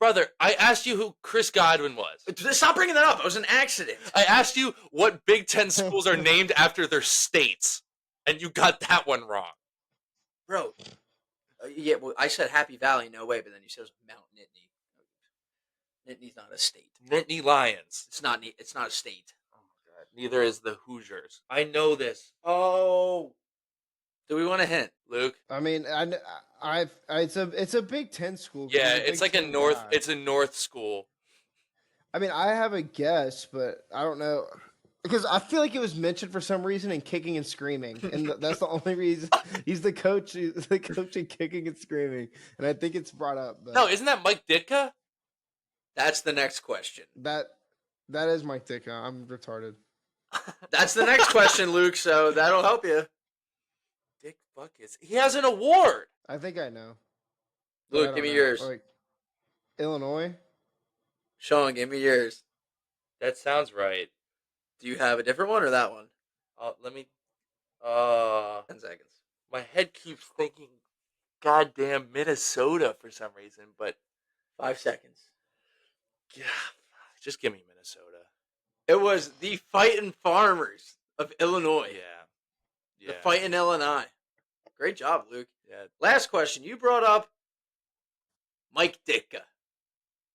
Brother, I asked you who Chris Godwin was. Stop bringing that up. It was an accident. I asked you what Big Ten schools are named after their states, and you got that one wrong. Bro. Yeah, well, I said Happy Valley, no way, but then you said it was Mount Nittany. Nittany's not a state. Nittany Lions. It's not a state. Oh my god. Neither is the Hoosiers. I know this. Oh. Do we want a hint? Luke? I mean, it's a Big Ten school. Yeah, I'm it's Big like a Ten north guy. it's a north school. I mean, I have a guess, but I don't know because I feel like it was mentioned for some reason in Kicking and Screaming, and that's the only reason. He's the coach. He's the coach in Kicking and Screaming, and I think it's brought up. But No, isn't that Mike Ditka? That's the next question. that is Mike Ditka. I'm retarded. That's the next question, Luke, so that'll help you. Dick Butkus. He has an award. I think I know. But I Luke, don't give me know. yours. Like Illinois. Sean, give me yours. That sounds right. Do you have a different one or that one? Let me 10 seconds. my head keeps thinking goddamn Minnesota for some reason, but 5 seconds. yeah, just give me Minnesota. It was the Fightin' Farmers of Illinois. Yeah. The Fightin' Illinois. Great job, Luke. Yeah. Last question. You brought up Mike Ditka.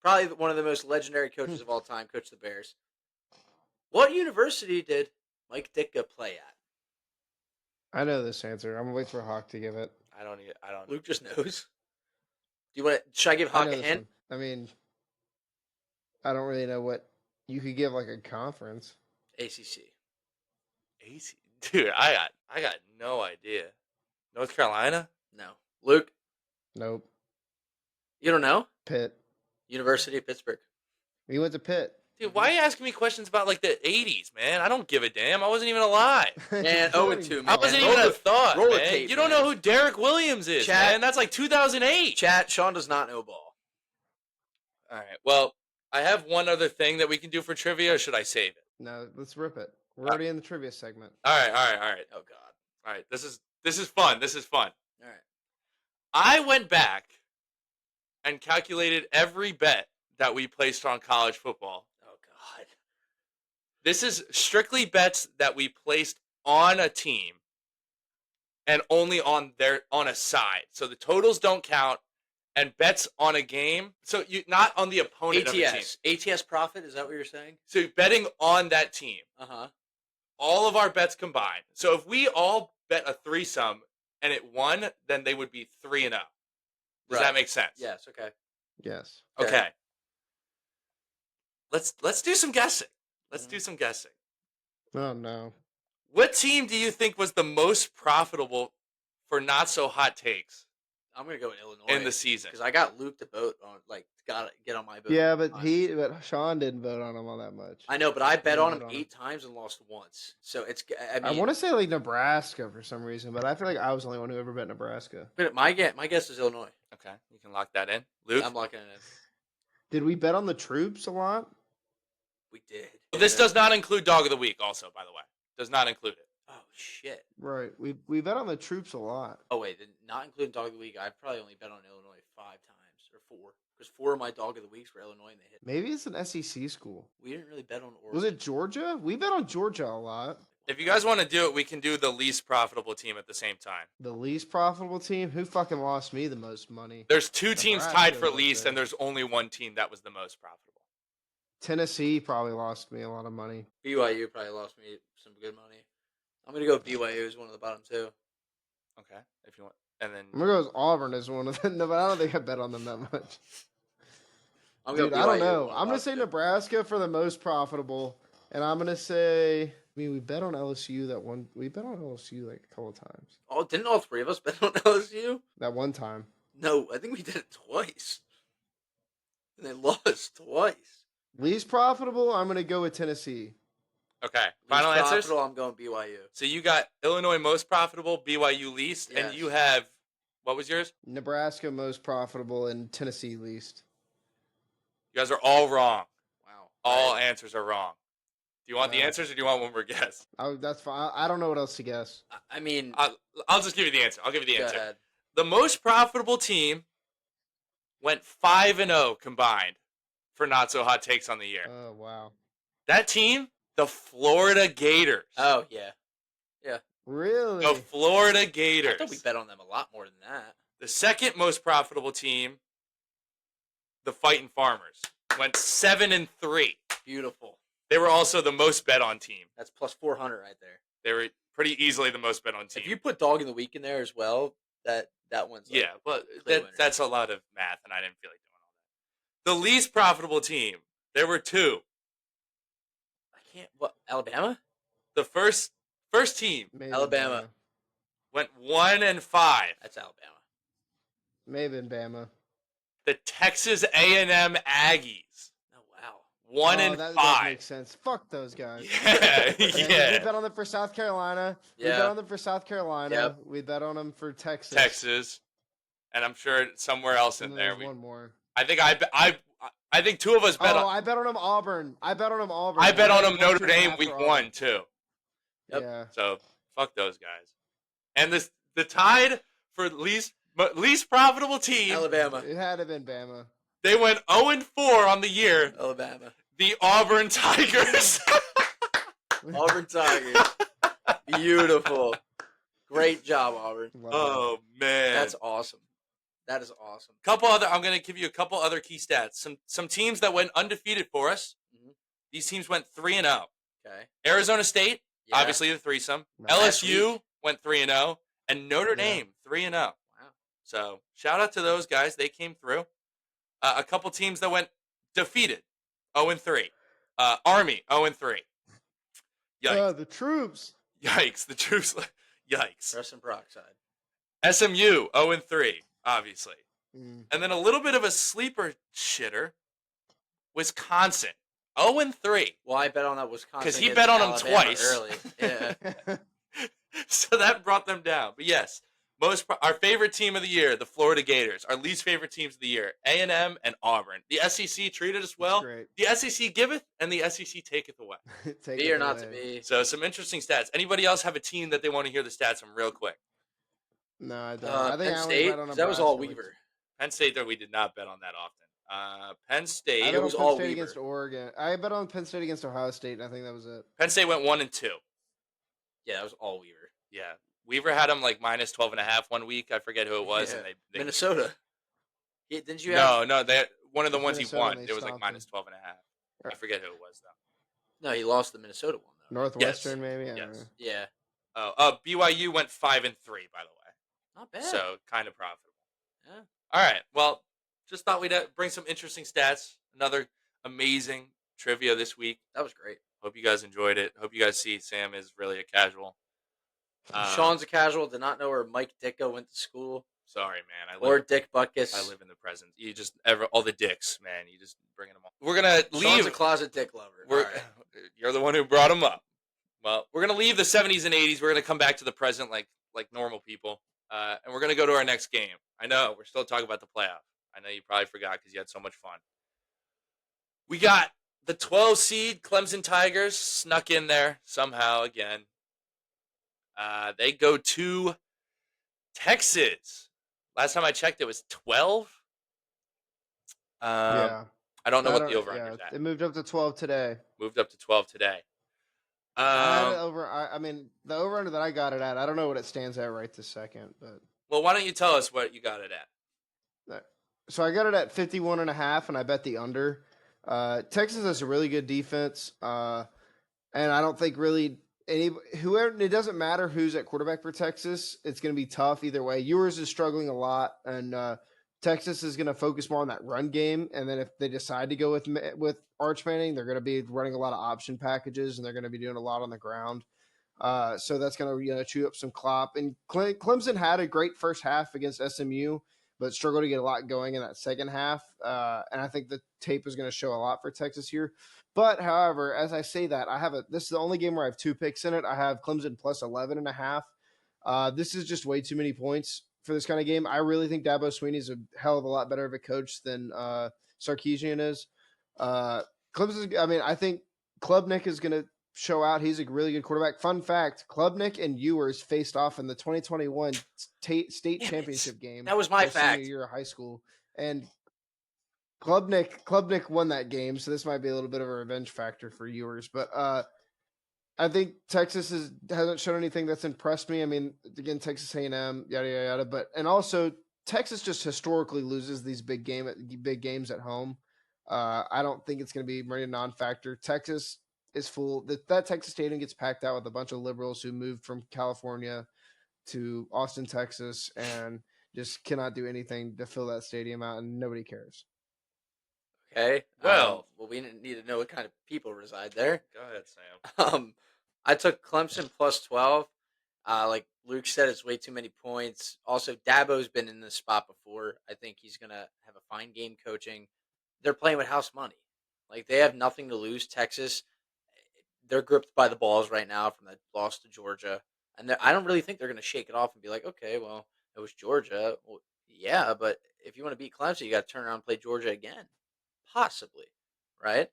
Probably one of the most legendary coaches of all time, coached the Bears. What university did Mike Ditka play at? I know this answer. I'm gonna wait for Hawk to give it. I don't Luke just knows. Do you want to? Should I give I Hawk know a this hint? one. I mean, I don't really know what you could give like a conference. ACC. AC. Dude, I got no idea. North Carolina? No. Luke, Nope. you don't know? Pitt. University of Pittsburgh. He went to Pitt. Dude, why are you asking me questions about like the 80s, man? I don't give a damn. I wasn't even alive. Man, 0-2, man. I wasn't Roll even a the- thought, roll the man. tape, You don't man. know who Derek Williams is, Chat. man. That's like 2008. Chat, Sean does not know ball. All right. Well, I have one other thing that we can do for trivia, or should I save it? No, let's rip it. We're already in the trivia segment. All right. Oh, God. All right. This is fun. This is fun. All right. I went back and calculated every bet that we placed on college football. Oh, God. This is strictly bets that we placed on a team and only on a side. So the totals don't count, and bets on a game. So you not on the opponent of the team. ATS profit, is that what you're saying? So betting on that team. Uh-huh. All of our bets combined. So if we all bet a threesome and it won, then they would be 3-0. Does Right. that make sense? Yes, okay. Yes. Okay. Let's do some guessing. Let's do some guessing. Oh no. What team do you think was the most profitable for not so hot takes I'm going to go with Illinois. in the season? Because I got Luke to vote on, got to get on my vote. Yeah, but Sean didn't vote on him all that much. I know, but I bet didn't on him vote on 8 times and lost once. So it's, I want to say like Nebraska for some reason, but I feel like I was the only one who ever bet Nebraska. But my guess is Illinois. Okay, you can lock that in. Luke? I'm locking it in. Did we bet on the troops a lot? We did. This does not include Dog of the Week also, by the way. Does not include it. Oh, shit. Right. We bet on the troops a lot. Oh, wait. Not including Dog of the Week, I've probably only bet on Illinois 5 times. Or 4. Because 4 of my Dog of the Weeks were Illinois and they hit. Maybe it's an SEC school. We didn't really bet on Oregon. Was it Georgia? We bet on Georgia a lot. If you guys want to do it, we can do the least profitable team at the same time. The least profitable team? Who fucking lost me the most money? There's 2 teams Nebraska, tied for let's least, say. and there's only one team that was the most profitable. Tennessee probably lost me a lot of money. BYU probably lost me some good money. I'm going to go with BYU as one of the bottom 2. Okay, if you want. And then I'm gonna go with Auburn as one of them. No, but I don't think I bet on them that much. I'm Dude, going I don't BYU, know. one of the I'm gonna bottom say 2. Nebraska for the most profitable, and I'm gonna say. I mean, we bet on LSU that one. We bet on LSU like a couple of times. Oh, didn't all 3 of us bet on LSU? That one time. No, I think we did it twice. And they lost twice. Least profitable, I'm going to go with Tennessee. Okay. Least Final answers? profitable, I'm going BYU. So you got Illinois most profitable, BYU least, and Yes. you have, what was yours? Nebraska most profitable and Tennessee least. You guys are all wrong. Wow. All Right. answers are wrong. Do you want the answers or do you want one more guess? That's fine. I don't know what else to guess. I mean, I'll just give you the answer. I'll give you the go answer. ahead. The most profitable team went 5-0 combined for not so hot takes on the year. Oh, wow. That team, the Florida Gators. Oh, yeah. Really? The Florida I Gators. thought we bet on them a lot more than that. The second most profitable team, the Fighting Farmers, went 7-3. Beautiful. They were also the most bet on team. That's plus 400 right there. They were pretty easily the most bet on team. If you put dog in the week in there as well, that one's like, yeah, but clear winner. that's a lot of math, and I didn't feel like doing all that. The least profitable team, there were two. I can't. What? Alabama? The first team Maybe Alabama. went 1-5. That's Alabama. Maybe in Bama. The Texas A&M Aggies, Oh wow. 1-5. That does make sense. Fuck those guys. Yeah, We yeah. bet on them for South Carolina. We Yeah. bet on them for South Carolina. Yep. We bet on them for Texas. Texas, and I'm sure somewhere else in And there. there's one more. I think two of us bet on. I bet on them Auburn. I bet on them Notre Dame week 1 too. Yep. Yeah. So fuck those guys. And the Tide for least profitable team. Alabama. It had to have been Bama. They went 0-4 on the year. Alabama. The Auburn Tigers. Auburn Tigers. Beautiful. Great job, Auburn. Love Oh man, That's awesome. That is awesome. I'm gonna give you a couple other key stats. Some teams that went undefeated for us. Mhm. These teams went 3-0. Okay. Arizona State, Yeah. obviously the threesome. Nice. LSU went 3-0, and Notre Yeah. Dame 3-0. Wow. So shout out to those guys; they came through. A couple teams that went defeated, 0-3. Army 0-3. Yikes! the troops. Yikes! The troops. Yikes! Rest in peroxide. SMU 0-3, obviously, Mm. and then a little bit of a sleeper shitter. Wisconsin 0-3. Well, I bet on that Wisconsin. 'Cause he against bet on 'em Alabama twice. early. Yeah. So that brought them down. But yes, our favorite team of the year, the Florida Gators. Our least favorite teams of the year, A&M and Auburn. The SEC treated us well. Great. The SEC giveth, and the SEC taketh away. Take Be it or not to away. be. So some interesting stats. Anybody else have a team that they want to hear the stats from real quick? No, I don't. I think Penn I only State. bet on That was all Nebraska. Weaver. Penn State, though, we did not bet on that often. Penn I State. bet on was Penn all State Weaver. against Oregon. I bet on Penn State against Ohio State, and I think that was it. Penn State went 1-2. Yeah, that was all Weaver. Yeah. Weaver had them like minus 12.5 one week. I forget who it was. Yeah. And they Minnesota. Yeah, didn't you have? No, they one of the It's ones he Minnesota, won. they It was like stomped minus them. 12.5. I forget who it was though. No, he lost the Minnesota one though. Northwestern, maybe. I don't Yes. know. Yeah. BYU went 5-3, by the way. Not bad. So kind of profitable. Yeah. All right. Well, just thought we'd bring some interesting stats. Another amazing trivia this week. That was great. Hope you guys enjoyed it. Hope you guys see Sam is really a casual. Sean's a casual. Did not know where Mike Dicko went to school. Sorry, man. Or Dick Butkus. I live in the present. You just all the dicks, man. You just bringing them all. We're gonna Sean's leave. a closet dick lover. We're, All right. You're the one who brought them up. Well, we're gonna leave the 70s and 80s. We're gonna come back to the present like normal people, and we're gonna go to our next game. I know we're still talking about the playoff. I know you probably forgot because you had so much fun. We got the 12 seed Clemson Tigers snuck in there somehow again. They go to Texas. Last time I checked, it was 12. Yeah. I don't know I what don't- the over yeah, under is at. it moved up to 12 today. Moved up to 12 today. I had it over. I mean, the over under that I got it at. I don't know what it stands at right this second, but Well, why don't you tell us what you got it at? so I got it at 51.5, and I bet the under. Texas has a really good defense, and I don't think really whoever. It doesn't matter who's at quarterback for Texas. It's going to be tough either way. Ewers is struggling a lot, and Texas is going to focus more on that run game. And then if they decide to go with Arch Manning, they're going to be running a lot of option packages, and they're going to be doing a lot on the ground. So that's going to chew up some clock. And Clemson had a great first half against SMU. but struggled to get a lot going in that second half. And I think the tape is going to show a lot for Texas here. But however, as I say that, this is the only game where I have 2 picks in it. I have Clemson plus 11.5. This is just way too many points for this kind of game. I really think Dabo Swinney's a hell of a lot better of a coach than Sarkisian is. Clemson, I mean, I think Klubnik is going to show out. He's a really good quarterback. Fun fact, Klubnik and Ewers faced off in the 2021 state championship game. That was my fact. Senior year of high school. And Klubnik won that game, so this might be a little bit of a revenge factor for Ewers. But I think Texas hasn't shown anything that's impressed me. I mean, again, Texas A&M, yada, yada, yada. But, and also, Texas just historically loses these big games at home. I don't think it's going to be a non-factor. Texas is full. That Texas Stadium gets packed out with a bunch of liberals who moved from California to Austin, Texas, and just cannot do anything to fill that stadium out, and nobody cares. Okay. Well, we need to know what kind of people reside there. Go ahead, Sam. I took Clemson plus 12. Like Luke said, it's way too many points. Also, Dabo's been in this spot before. I think he's going to have a fine game coaching. They're playing with house money. Like, they have nothing to lose. Texas, they're gripped by the balls right now from that loss to Georgia. And I don't really think they're going to shake it off and be like, okay, well, it was Georgia. Well, yeah, but if you want to beat Clemson, you got to turn around and play Georgia again. Possibly, right?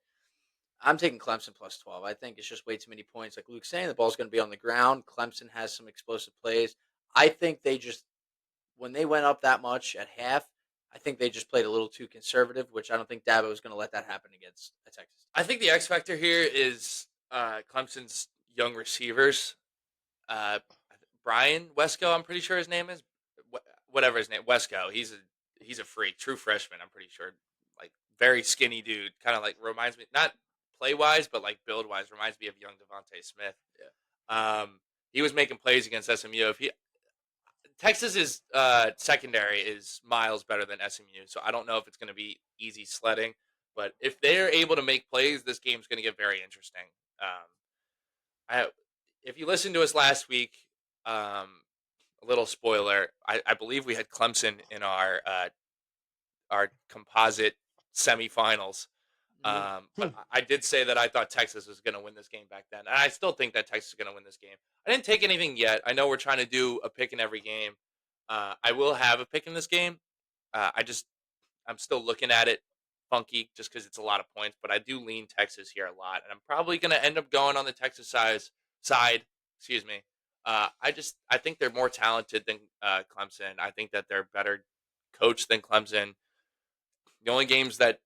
I'm taking Clemson plus 12. I think it's just way too many points. Like Luke's saying, the ball's going to be on the ground. Clemson has some explosive plays. I think they just, when they went up that much at half, I think they just played a little too conservative, which I don't think Dabo is going to let that happen against Texas. I think the X factor here is Clemson's young receivers. Brian Wesco, I'm pretty sure his name is. Whatever his name, Wesco. He's a freak, true freshman. I'm pretty sure, like very skinny dude. Kind of like reminds me, not play wise, but like build wise, reminds me of young Devontae Smith. Yeah. He was making plays against SMU. Texas's secondary is miles better than SMU, so I don't know if it's going to be easy sledding. But if they're able to make plays, this game's going to get very interesting. If you listened to us last week, a little spoiler, I believe we had Clemson in our composite semifinals. But I did say that I thought Texas was going to win this game back then. And I still think that Texas is going to win this game. I didn't take anything yet. I know we're trying to do a pick in every game. I will have a pick in this game. I'm still looking at it funky just because it's a lot of points. But I do lean Texas here a lot. And I'm probably going to end up going on the Texas side. Excuse me. I think they're more talented than Clemson. I think that they're better coached than Clemson. The only games that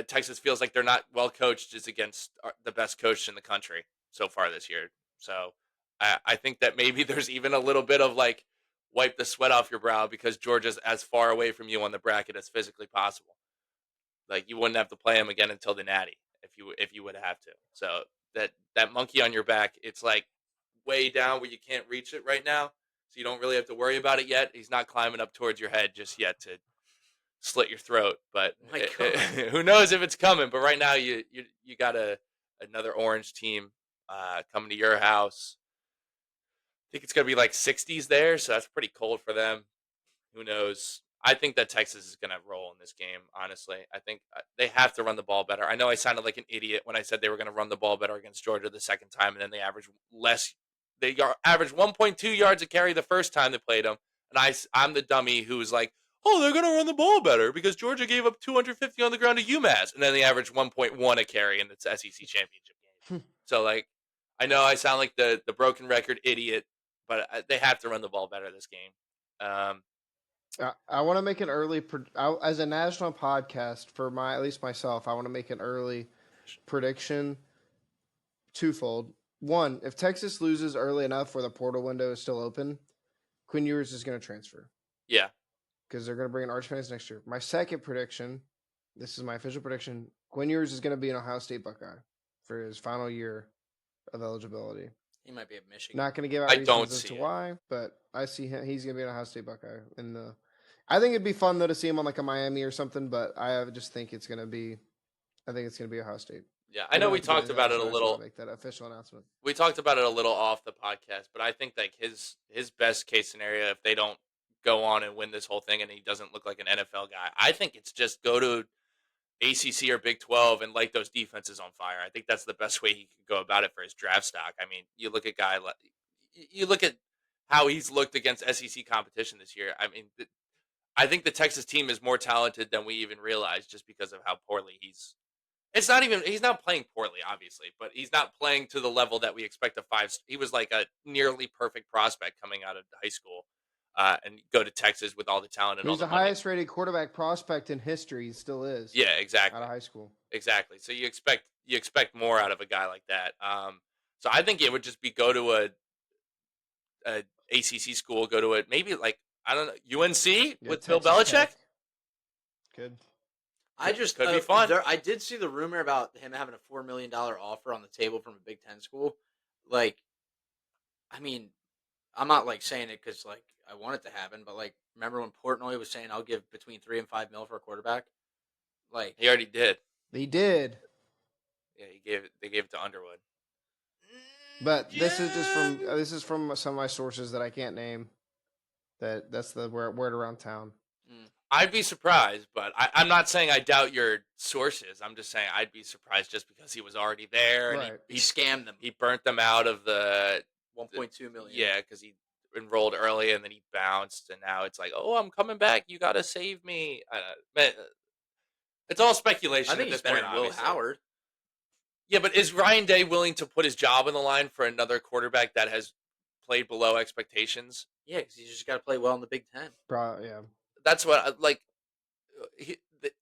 Texas feels like they're not well coached is against the best coach in the country so far this year. So I think that maybe there's even a little bit of like wipe the sweat off your brow because Georgia's as far away from you on the bracket as physically possible. Like you wouldn't have to play them again until the Natty if you would have to. So that monkey on your back, it's like way down where you can't reach it right now. So you don't really have to worry about it yet. He's not climbing up towards your head just yet to slit your throat, but who knows if it's coming. But right now you got another orange team coming to your house. I think it's gonna be like 60s there, so that's pretty cold for them. Who knows? I think that Texas is gonna roll in this game. Honestly, I think they have to run the ball better. I know I sounded like an idiot when I said they were gonna run the ball better against Georgia the second time, and then they averaged less. They averaged 1.2 yards a carry the first time they played them, and I'm the dummy who was like, oh, they're going to run the ball better because Georgia gave up 250 on the ground to UMass. And then they averaged 1.1 a carry in the SEC championship game. So, like, I know I sound like the broken record idiot, but they have to run the ball better this game. I want to make an early as a national podcast for at least myself. I want to make an early prediction twofold. One, if Texas loses early enough where the portal window is still open, Quinn Ewers is going to transfer. Yeah. Because they're going to bring in Arch Manning next year. My second prediction, this is my official prediction, Quinn Ewers is going to be an Ohio State Buckeye for his final year of eligibility. He might be at Michigan. Not going to give out reasons as to why, but I see him. He's going to be an Ohio State Buckeye. I think it'd be fun though to see him on like a Miami or something, but I just think it's going to be. I think it's going to be Ohio State. Yeah, I know we talked about it a little. Make that official announcement. We talked about it a little off the podcast, but I think like his best case scenario, if they don't go on and win this whole thing and he doesn't look like an NFL guy. I think it's just go to ACC or Big 12 and light those defenses on fire. I think that's the best way he can go about it for his draft stock. I mean, you look at how he's looked against SEC competition this year. I mean, I think the Texas team is more talented than we even realize just because of how poorly he's not playing poorly, obviously, but he's not playing to the level that we expect he was like a nearly perfect prospect coming out of high school and go to Texas with all the talent and He all was the the money. highest rated quarterback prospect in history. He still is. Yeah, exactly. Out of high school. Exactly. So you expect more out of a guy like that. So I think it would just be go to a ACC school, go to it maybe like I don't know UNC with Bill Texas Belichick. Tech. Good. I just could be fun. I did see the rumor about him having a $4 million offer on the table from a Big Ten school. Like, I mean, I'm not like saying it because like I want it to happen, but like remember when Portnoy was saying I'll give between $3 and $5 million for a quarterback? Like He already did. He did. Yeah, they gave it to Underwood. But this is from some of my sources that I can't name. That's the word around town. I'd be surprised, but I'm not saying I doubt your sources. I'm just saying I'd be surprised just because he was already there and Right. he scammed them. He burnt them out of the 1.2 million. Yeah, because he enrolled early and then he bounced, and now it's like, oh, I'm coming back. You got to save me. It's all speculation. I think at he's this better point, than Will obviously. Howard. Yeah, but is Ryan Day willing to put his job on the line for another quarterback that has played below expectations? Yeah, because he's just got to play well in the Big Ten. Yeah. That's what like.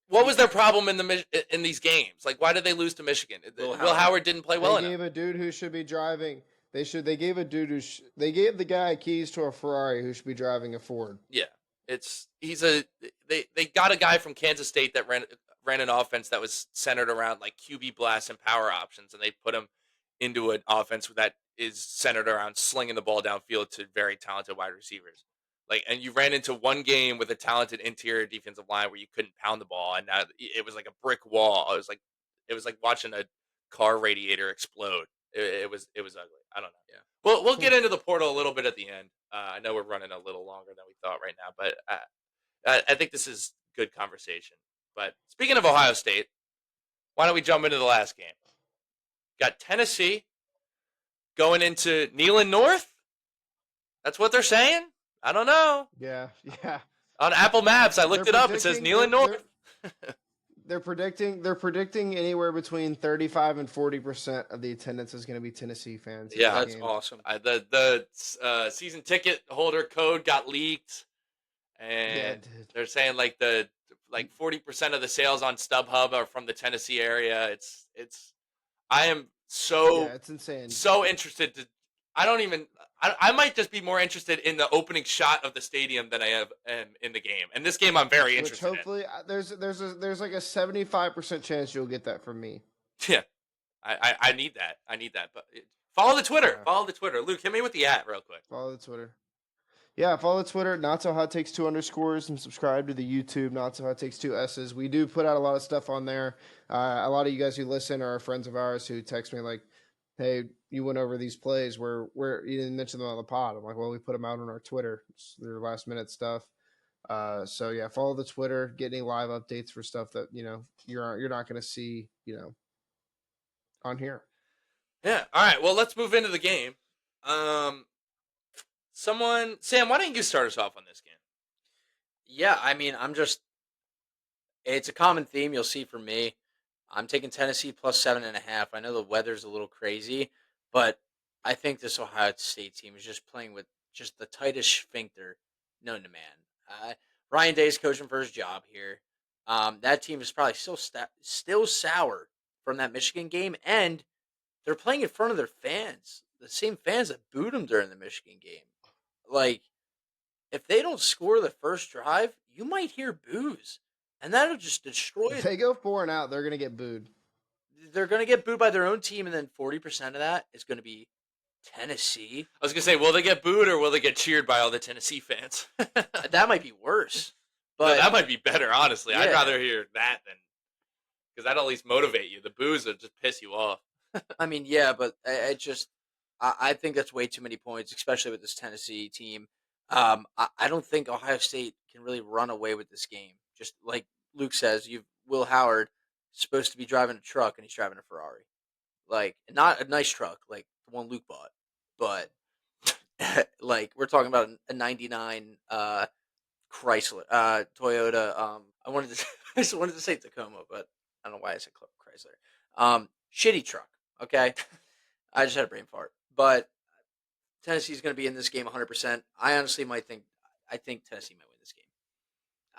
What was their problem in these games? Like, why did they lose to Michigan? Will Howard didn't play well enough. They gave a dude who should be driving. They gave a dude they gave the guy keys to a Ferrari who should be driving a Ford. Yeah, they got a guy from Kansas State that ran an offense that was centered around like QB blasts and power options, and they put him into an offense that is centered around slinging the ball downfield to very talented wide receivers. Like, and you ran into one game with a talented interior defensive line where you couldn't pound the ball, and now it was like a brick wall. It was like watching a car radiator explode. It was ugly. I don't know. Yeah. We'll get into the portal a little bit at the end. I know we're running a little longer than we thought right now, but I think this is good conversation. But speaking of Ohio State, why don't we jump into the last game? Got Tennessee going into Neyland North. That's what they're saying. I don't know. Yeah. On Apple Maps, I looked it up. It says Neyland North. They're predicting anywhere between 35 and 40% of the attendance is going to be Tennessee fans. Yeah, that's awesome. The season ticket holder code got leaked, and they're saying like 40% of the sales on StubHub are from the Tennessee area. I am it's insane. So interested to. I might just be more interested in the opening shot of the stadium than I am in the game. And this game, I'm very interested in. Hopefully, there's like a 75% chance you'll get that from me. Yeah, I need that. But follow the Twitter. Yeah. Follow the Twitter. Luke, hit me with the @ real quick. Follow the Twitter. Yeah, follow the Twitter. Not So Hot Takes 2 _ and subscribe to the YouTube. Not So Hot Takes 2 S's. We do put out a lot of stuff on there. A lot of you guys who listen are friends of ours who text me like, hey, you went over these plays where you didn't mention them on the pod. I'm like, well, we put them out on our Twitter. It's their last minute stuff. So yeah, follow the Twitter, get any live updates for stuff that, you're not going to see, on here. Yeah. All right. Well, let's move into the game. Sam, why don't you start us off on this game? Yeah. I mean, it's a common theme you'll see from me. I'm taking Tennessee plus 7.5. I know the weather's a little crazy, but I think this Ohio State team is just playing with just the tightest sphincter known to man. Ryan Day's coaching for his job here. That team is probably still sour from that Michigan game, and they're playing in front of their fans, the same fans that booed them during the Michigan game. Like, if they don't score the first drive, you might hear boos. And that'll just destroy it. If they go 4 and out, they're going to get booed. They're going to get booed by their own team, and then 40% of that is going to be Tennessee. I was going to say, will they get booed or will they get cheered by all the Tennessee fans? That might be worse. But no, that might be better, honestly. Yeah. I'd rather hear that than – because that'll at least motivate you. The boos will just piss you off. I mean, yeah, but I think that's way too many points, especially with this Tennessee team. I don't think Ohio State can really run away with this game. Just like Luke says, you've Will Howard supposed to be driving a truck and he's driving a Ferrari. Like not a nice truck like the one Luke bought, but like we're talking about a '99 Chrysler, Toyota. I wanted to I just wanted to say Tacoma, but I don't know why I said Chrysler. Shitty truck. Okay, I just had a brain fart. But Tennessee's going to be in this game 100%. I honestly I think Tennessee might win this game.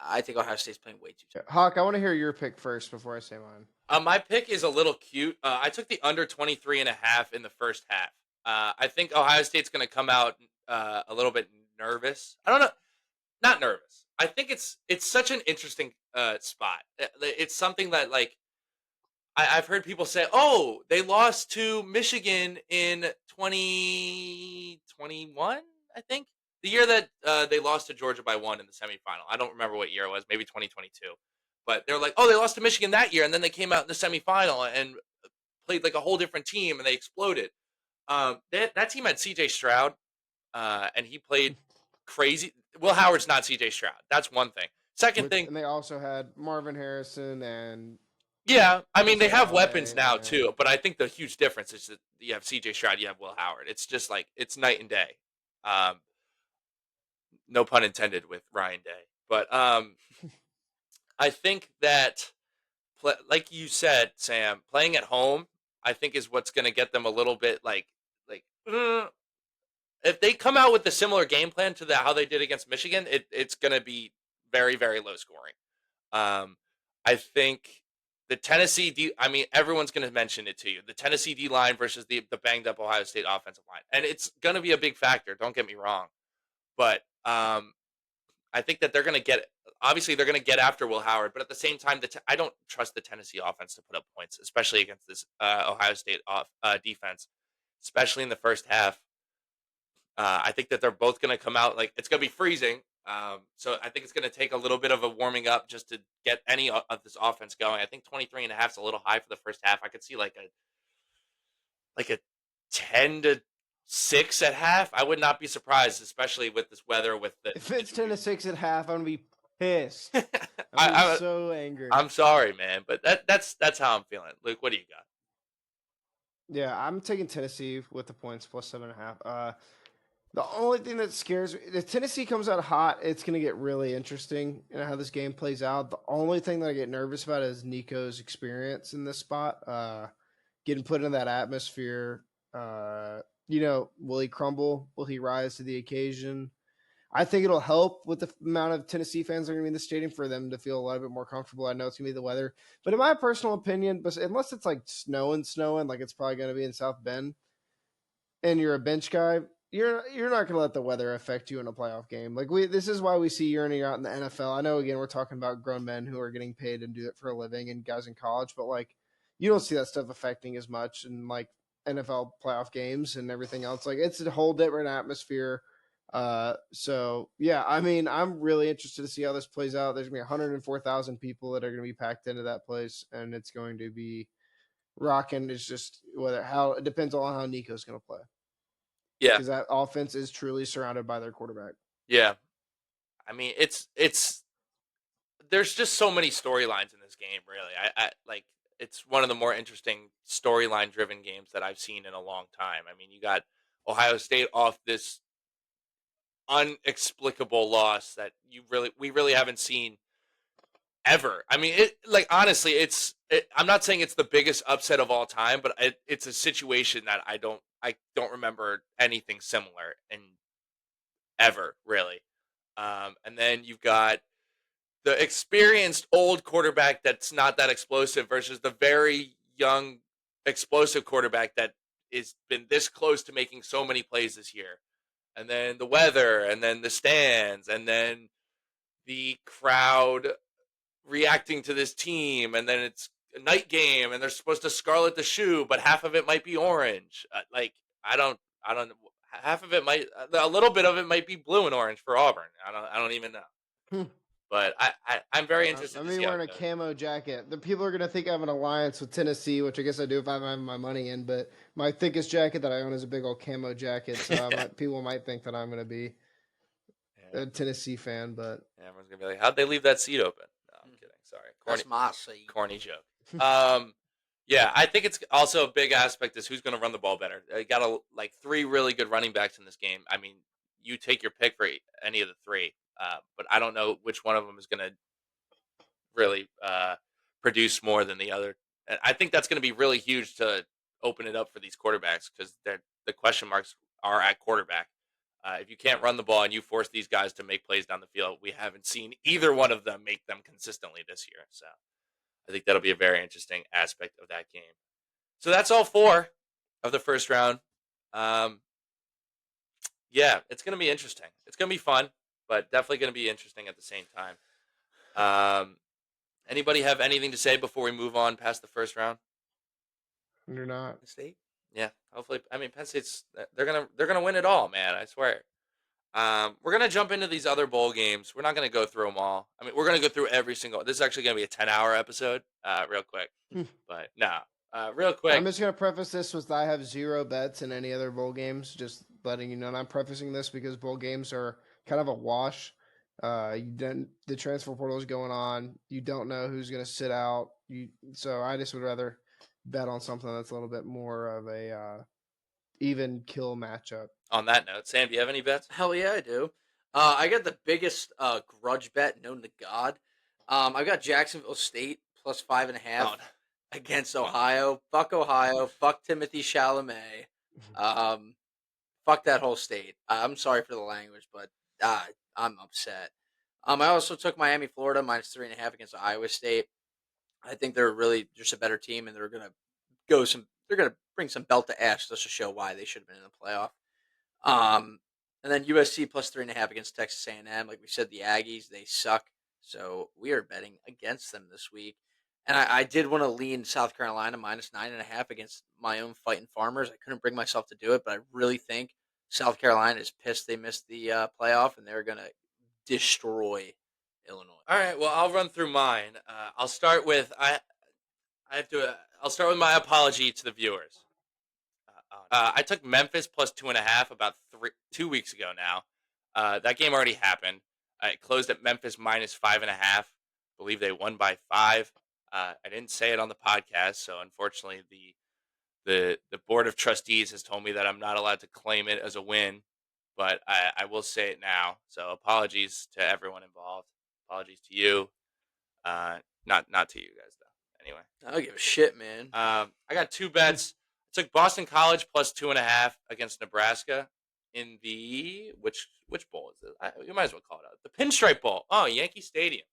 I think Ohio State's playing way too tough. Hawk, I want to hear your pick first before I say mine. My pick is a little cute. I took the under 23.5 in the first half. I think Ohio State's going to come out a little bit nervous. I don't know, not nervous. I think it's such an interesting spot. It's something that like I've heard people say, "Oh, they lost to Michigan in 2021." I think the year that they lost to Georgia by 1 in the semifinal. I don't remember what year it was. Maybe 2022. But they're like, "Oh, they lost to Michigan that year, and then they came out in the semifinal and played like a whole different team, and they exploded." That team had C.J. Stroud, and he played crazy. Will Howard's not C.J. Stroud. That's one thing. Second thing, And they also had Marvin Harrison and yeah, I mean, they have weapons now and too, but I think the huge difference is that you have C.J. Stroud, you have Will Howard. It's just like it's night and day. Um, no pun intended with Ryan Day, but I think that, like you said, Sam, playing at home, I think is what's going to get them a little bit like if they come out with a similar game plan to how they did against Michigan, it's going to be very very low scoring. I think the Tennessee D. I mean, everyone's going to mention it to you. The Tennessee D line versus the banged up Ohio State offensive line, and it's going to be a big factor. Don't get me wrong, but I think that they're going to get. Obviously, they're going to get after Will Howard, but at the same time, I don't trust the Tennessee offense to put up points, especially against this Ohio State defense, especially in the first half. I think that they're both going to come out like it's going to be freezing. So I think it's going to take a little bit of a warming up just to get any of this offense going. I think 23.5 is a little high for the first half. I could see like a 10-6 at half. I would not be surprised, especially with this weather. With the if it's 10-6 at half, I'm gonna be pissed. I'm so angry. I'm sorry, man, but that's how I'm feeling. Luke, what do you got? Yeah, I'm taking Tennessee with the points plus 7.5. The only thing that scares me, if Tennessee comes out hot, it's going to get really interesting in how this game plays out. The only thing that I get nervous about is Nico's experience in this spot, getting put in that atmosphere. Will he crumble? Will he rise to the occasion? I think it'll help with the amount of Tennessee fans that are going to be in the stadium for them to feel a little bit more comfortable. I know it's going to be the weather, but in my personal opinion, unless it's like snowing, like it's probably going to be in South Bend, and you're a bench guy, you're not going to let the weather affect you in a playoff game. Like this is why we see year in and year out in the NFL. I know again we're talking about grown men who are getting paid and do it for a living and guys in college, but like you don't see that stuff affecting as much in like NFL playoff games and everything else. Like it's a whole different atmosphere. So yeah, I mean, I'm really interested to see how this plays out. There's gonna be 104,000 people that are gonna be packed into that place, and it's going to be rocking. It's just it depends on how Nico's gonna play. Yeah, because that offense is truly surrounded by their quarterback. yeah. I mean, it's there's just so many storylines in this game. Really, I like it's one of the more interesting storyline driven games that I've seen in a long time. I mean, you got Ohio State off this unexplicable loss that we really haven't seen ever. I mean, it like honestly, I'm not saying it's the biggest upset of all time, but it's a situation that I don't remember anything similar in ever really. And then you've got the experienced old quarterback that's not that explosive versus the very young explosive quarterback that has been this close to making so many plays this year. And then the weather, and then the stands, and then the crowd reacting to this team, and then it's a night game, and they're supposed to scarlet the shoe, but half of it might be orange. Like I don't. Half of it a little bit of it might be blue and orange for Auburn. I don't even know. But I'm very interested. I'm to see wearing a camo jacket. The people are gonna think I have an alliance with Tennessee, which I guess I do if I have my money in. But my thickest jacket that I own is a big old camo jacket, so people might think that I'm gonna be Yeah. a Tennessee fan, but Everyone's gonna be like, "How'd they leave that seat open?" No, I'm kidding. Sorry, That's my seat. corny joke. Yeah, I think it's also a big aspect is who's going to run the ball better. They got like 3 really good running backs in this game. I mean, you take your pick for any of the 3, but I don't know which one of them is going to really produce more than the other. And I think that's going to be really huge to open it up for these quarterbacks because the question marks are at quarterback. If you can't run the ball and you force these guys to make plays down the field, we haven't seen either one of them make them consistently this year. So I think that'll be a very interesting aspect of that game. So that's all 4 of the first round. Yeah, it's going to be interesting. It's going to be fun, but definitely going to be interesting at the same time. Anybody have anything to say before we move on past the first round? you're not. Penn State. Yeah, hopefully. I mean, Penn State's they're gonna win it all, man. I swear. We're gonna jump into these other bowl games. We're not gonna go through them all. I mean, we're gonna go through every single. This is actually gonna be a 10-hour episode. Real quick, but no, real quick. I'm just gonna preface this with I have 0 bets in any other bowl games. Just letting you know, and I'm prefacing this because bowl games are kind of a wash. The transfer portal is going on. You don't know who's gonna sit out. So I just would rather bet on something that's a little bit more of a even kill matchup. On that note, Sam, do you have any bets? Hell yeah, I do. I got the biggest grudge bet known to God. I got Jacksonville State plus 5.5 Oh, no. against Ohio. Fuck Ohio. Fuck Timothy Chalamet. Fuck that whole state. I'm sorry for the language, but I'm upset. I also took Miami, Florida minus 3.5 against Iowa State. I think they're really just a better team, and they're gonna They're gonna bring some belt to ash just to show why they should have been in the playoff. And then USC plus 3.5 against Texas A&M. Like we said, the Aggies, they suck. So we are betting against them this week. And I did want to lean South Carolina minus 9.5 against my own Fighting Farmers. I couldn't bring myself to do it, but I really think South Carolina is pissed they missed the playoff, and they're going to destroy Illinois. All right. Well, I'll run through mine. I'll start with I'll start with my apology to the viewers. I took Memphis plus 2.5 about 2 weeks ago now. That game already happened. It closed at Memphis minus 5.5. I believe they won by 5. I didn't say it on the podcast, so unfortunately the board of trustees has told me that I'm not allowed to claim it as a win, but I will say it now. So apologies to everyone involved. Apologies to you. Not to you guys though. Anyway, I don't give a shit, man. I got 2 bets. I took Boston College plus 2.5 against Nebraska in the which bowl is it? You might as well call it out. The Pinstripe Bowl. Oh, Yankee Stadium.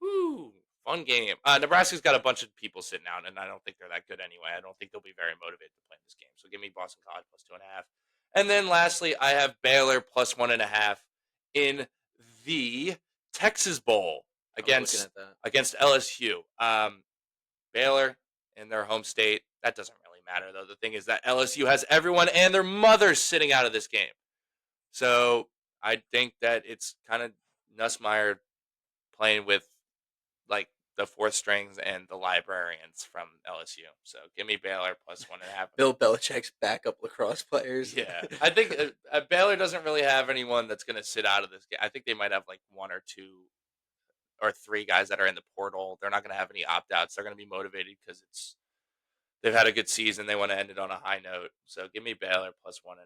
Woo, fun game. Nebraska's got a bunch of people sitting out, and I don't think they're that good anyway. I don't think they'll be very motivated to play in this game. So give me Boston College plus 2.5. And then lastly, I have Baylor plus 1.5 in the Texas Bowl against LSU. Baylor in their home state. That doesn't really matter, though. The thing is that LSU has everyone and their mothers sitting out of this game. So I think that it's kind of Nussmeier playing with, like, the 4th strings and the librarians from LSU. So give me Baylor plus 1.5. Bill Belichick's backup lacrosse players. Yeah. I think Baylor doesn't really have anyone that's going to sit out of this game. I think they might have, like, 1 or 2 or 3 guys that are in the portal. They're not going to have any opt-outs. They're going to be motivated because they've had a good season. They want to end it on a high note. So give me Baylor plus 1.5.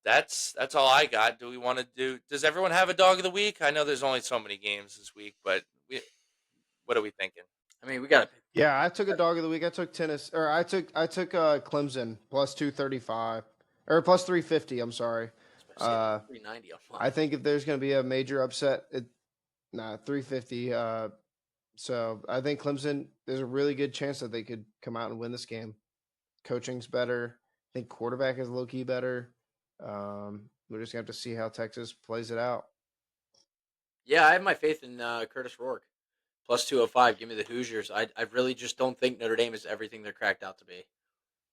That's all I got. Do we want to do? Does everyone have a dog of the week? I know there's only so many games this week, but what are we thinking? I mean, we got to. Yeah, I took a dog of the week. I took I took Clemson plus 235 or plus 350. I'm sorry. 390. I think if there's going to be a major upset, 350. So I think Clemson, there's a really good chance that they could come out and win this game. Coaching's better. I think quarterback is low-key better. We're just going to have to see how Texas plays it out. Yeah, I have my faith in Curtis Rourke. Plus 205. Give me the Hoosiers. I really just don't think Notre Dame is everything they're cracked out to be.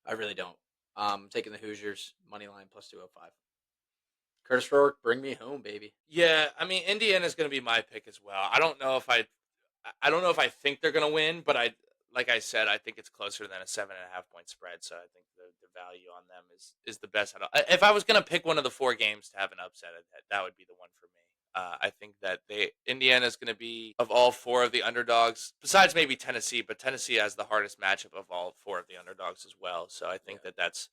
I really don't. I'm taking the Hoosiers. Money line plus 205. Curtis Rourke, bring me home, baby. Yeah, I mean, Indiana's going to be my pick as well. I don't know if I think they're going to win, but like I said, I think it's closer than a 7.5 point spread. So I think the value on them is the best. If I was going to pick one of the 4 games to have an upset, that would be the one for me. I think that Indiana is going to be, of all 4 of the underdogs, besides maybe Tennessee, but Tennessee has the hardest matchup of all 4 of the underdogs as well. So I think that's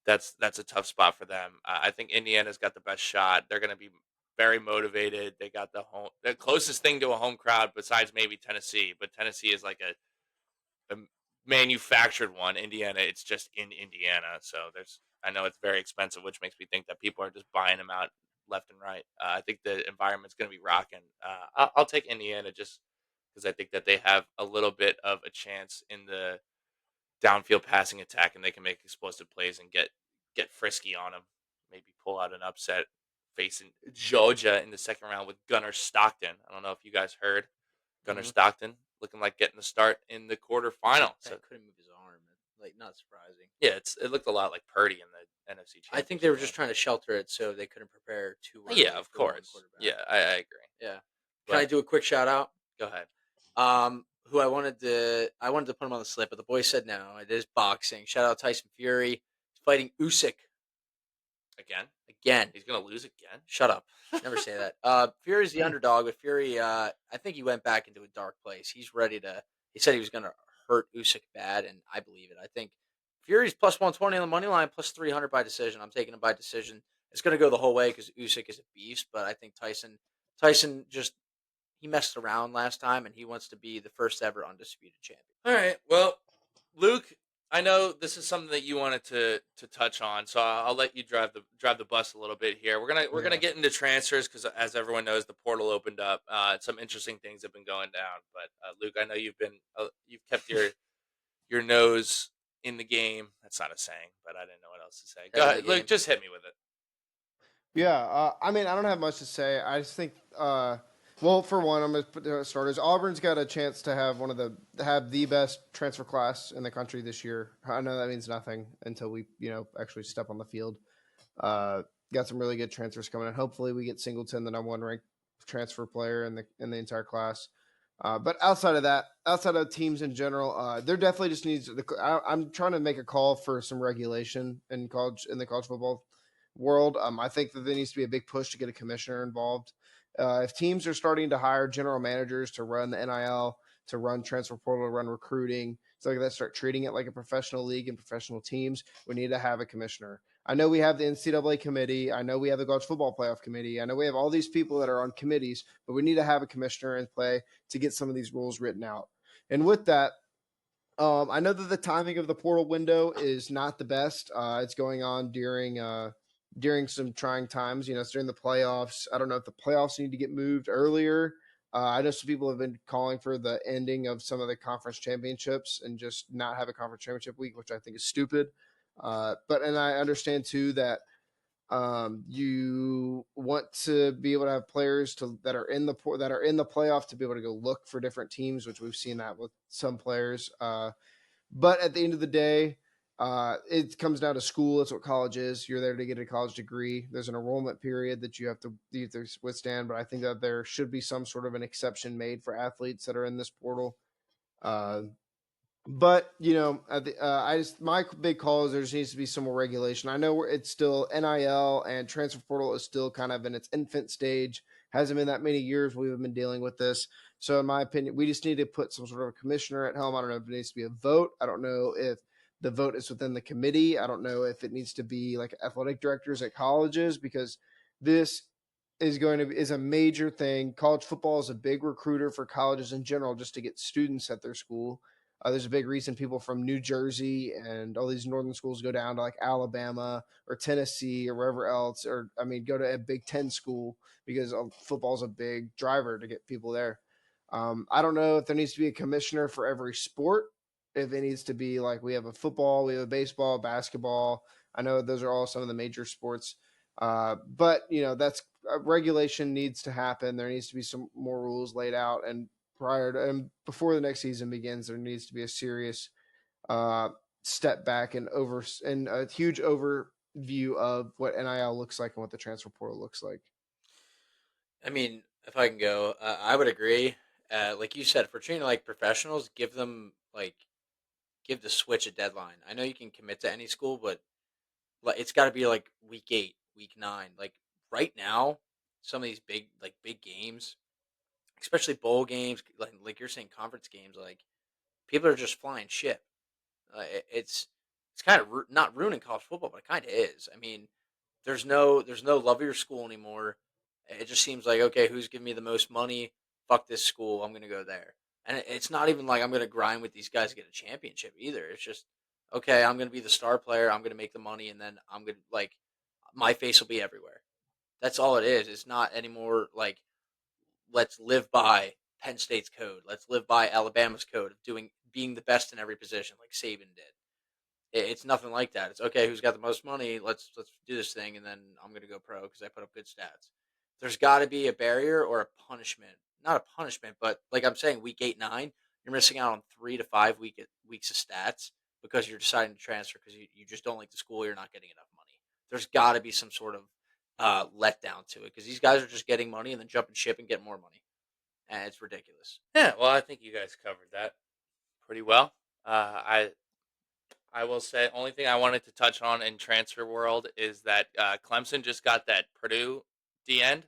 a tough spot for them. I think Indiana's got the best shot. They're going to be very motivated. They got the closest thing to a home crowd besides maybe Tennessee, but Tennessee is like a manufactured one. Indiana, it's just in Indiana, so I know it's very expensive, which makes me think that people are just buying them out left and right. I think the environment's going to be rocking. I'll take Indiana just because I think that they have a little bit of a chance in the downfield passing attack, and they can make explosive plays and get frisky on them. Maybe pull out an upset facing Georgia in the second round with Gunnar Stockton. I don't know if you guys heard Gunnar Stockton looking like getting the start in the quarterfinal. So couldn't move his arm. Like, not surprising. yeah, it looked a lot like Purdy in the NFC Championship. I think they were just trying to shelter it so they couldn't prepare too early. Yeah, of course. Yeah, I agree. Yeah. Can I do a quick shout out? Go ahead. Who I wanted to put him on the slip, but the boy said no. It is boxing. Shout out Tyson Fury. He's fighting Usyk again. He's gonna lose again. Shut up. Never say that. Fury's the underdog, but Fury, I think he went back into a dark place. He's ready to. He said he was gonna hurt Usyk bad, and I believe it. I think Fury's plus 120 on the money line, plus 300 by decision. I'm taking him by decision. It's gonna go the whole way because Usyk is a beast, but I think Tyson just. He messed around last time, and he wants to be the first ever undisputed champion. All right. Well, Luke, I know this is something that you wanted to touch on, so I'll let you drive the bus a little bit here. We're gonna get into transfers because, as everyone knows, the portal opened up. Some interesting things have been going down. But Luke, I know you've kept your nose in the game. That's not a saying, but I didn't know what else to say. Go ahead, Luke. Just hit me with it. Yeah, I mean, I don't have much to say. I just think, well, for one, I'm going to put the starters. Auburn's got a chance to have the best transfer class in the country this year. I know that means nothing until we, actually step on the field. Got some really good transfers coming in. Hopefully, we get Singleton, the number 1 ranked transfer player in the entire class. But outside of that, outside of teams in general, there definitely just needs. I'm trying to make a call for some regulation in the college football world. I think that there needs to be a big push to get a commissioner involved. If teams are starting to hire general managers to run the NIL, to run transfer portal, to run recruiting, so like that, start treating it like a professional league and professional teams, we need to have a commissioner. I know we have the NCAA committee. I know we have the college football playoff committee. I know we have all these people that are on committees, but we need to have a commissioner in play to get some of these rules written out. And with that, I know that the timing of the portal window is not the best. It's going on during some trying times. It's during the playoffs. I don't know if the playoffs need to get moved earlier. I know some people have been calling for the ending of some of the conference championships and just not have a conference championship week, which I think is stupid. And I understand too that you want to be able to have players that are in the playoff to be able to go look for different teams, which we've seen that with some players. But at the end of the day, it comes down to school. It's what college is. You're there to get a college degree. There's an enrollment period that you have to withstand. But I think that there should be some sort of an exception made for athletes that are in this portal. But my big call is there just needs to be some more regulation. I know it's still NIL and transfer portal is still kind of in its infant stage. Hasn't been that many years we've been dealing with this. So in my opinion, we just need to put some sort of a commissioner at helm. I don't know if it needs to be a vote. I don't know if the vote is within the committee. I don't know if it needs to be like athletic directors at colleges, because this is a major thing. College football is a big recruiter for colleges in general, just to get students at their school. There's a big reason people from New Jersey and all these northern schools go down to like Alabama or Tennessee or wherever else, go to a Big Ten school, because football is a big driver to get people there. I don't know if there needs to be a commissioner for every sport. If it needs to be like we have a football, we have a baseball, basketball. I know those are all some of the major sports. But that's regulation needs to happen. There needs to be some more rules laid out, and before the next season begins, there needs to be a serious step back and a huge overview of what NIL looks like and what the transfer portal looks like. I mean, if I can go, I would agree. Like you said, for treating like professionals, give them like give the switch a deadline. I know you can commit to any school, but it's got to be like week 8, week 9. Like right now, some of these big games, especially bowl games, like you're saying conference games, like people are just flying ship. It's kind of not ruining college football, but it kind of is. I mean, there's no love of your school anymore. It just seems like, okay, who's giving me the most money? Fuck this school. I'm gonna go there. And it's not even like I'm gonna grind with these guys to get a championship either. It's just, okay, I'm gonna be the star player. I'm gonna make the money, and then I'm gonna my face will be everywhere. That's all it is. It's not anymore like let's live by Penn State's code. Let's live by Alabama's code of being the best in every position, like Saban did. It's nothing like that. It's okay. Who's got the most money? Let's do this thing, and then I'm gonna go pro because I put up good stats. There's got to be a barrier or a punishment. Not a punishment, but like I'm saying, week 8, 9, you're missing out on 3 to 5 weeks of stats because you're deciding to transfer because you just don't like the school. You're not getting enough money. There's got to be some sort of letdown to it because these guys are just getting money and then jumping ship and getting more money, and it's ridiculous. Yeah, well, I think you guys covered that pretty well. I will say, only thing I wanted to touch on in transfer world is that Clemson just got that Purdue D end.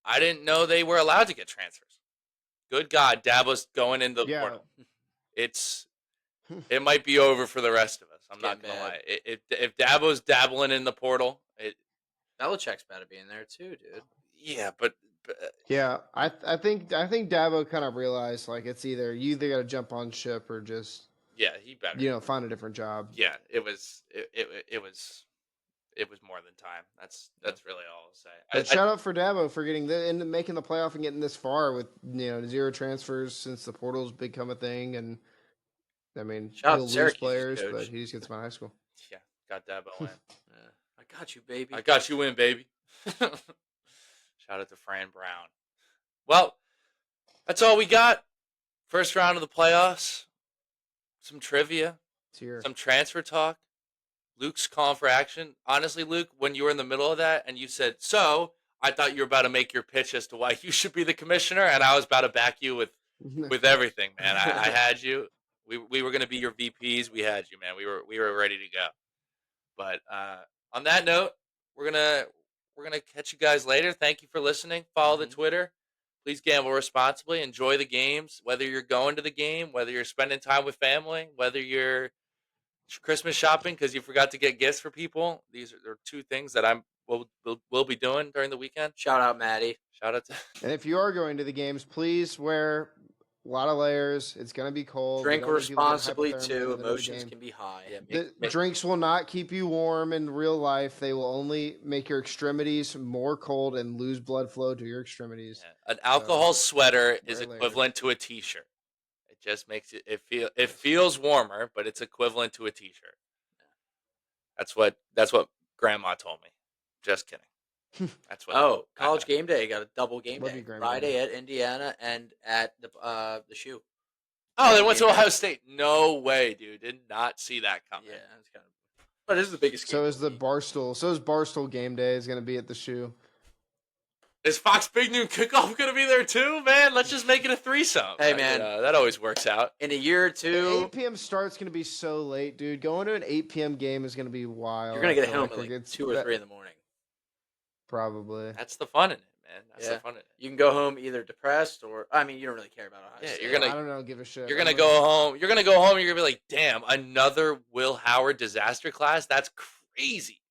I didn't know they were allowed to get transfers. Good God, Dabo's going in the portal. It might be over for the rest of us. I'm not gonna lie. If Dabo's dabbling in the portal, Belichick's better be in there too, dude. Yeah, but yeah, I think Dabo kind of realized like it's either you either got to jump on ship or just he better find a different job. Yeah, it was more than time. That's really all I'll say. But shout out for Dabo for getting and making the playoff and getting this far with 0 transfers since the portal's become a thing. And I mean, shout he'll out to lose Syracuse's players, coach. but he just gets my high school. Yeah, got Dabo in. I got you, baby. I got you in, baby. Shout out to Fran Brown. Well, that's all we got. First round of the playoffs. Some trivia. Some transfer talk. Luke's calling for action. Honestly, Luke, when you were in the middle of that and you said, so, I thought you were about to make your pitch as to why you should be the commissioner, and I was about to back you with everything, man. I had you. We were going to be your VPs. We had you, man. We were ready to go. But on that note, we're gonna catch you guys later. Thank you for listening. Follow the Twitter. Please gamble responsibly. Enjoy the games, whether you're going to the game, whether you're spending time with family, whether you're Christmas shopping because you forgot to get gifts for people. These are 2 things that we'll be doing during the weekend. Shout out, Maddie. Shout out to. And if you are going to the games, please wear a lot of layers. It's going to be cold. Drink responsibly too. Emotions can be high. Yeah, drinks will not keep you warm in real life. They will only make your extremities more cold and lose blood flow to your extremities. Yeah. An alcohol sweater is equivalent to a t-shirt. It just makes it feels warmer, but it's equivalent to a t-shirt. That's what Grandma told me. Just kidding. That's what. College game day got a double game day. Friday at Indiana and at the shoe. Oh, they went to Ohio State. No way, dude. Did not see that coming. Yeah, that's kind of. But this is the biggest. So is the Barstool. So is Barstool game day is going to be at the shoe. Is Fox Big Noon Kickoff going to be there too, man? Let's just make it a threesome. Hey, man. That always works out. In a year or two. The 8 p.m. start's going to be so late, dude. Going to an 8 p.m. game is going to be wild. You're going to get home at like 2 or 3 in the morning. Probably. That's the fun in it, man. That's the fun in it. You can go home either depressed or, I mean, you don't really care about Ohio State. You're gonna. I don't know. Give a shit. You're gonna go home. You're gonna go home. And you're gonna be like, damn, another Will Howard disaster class. That's crazy.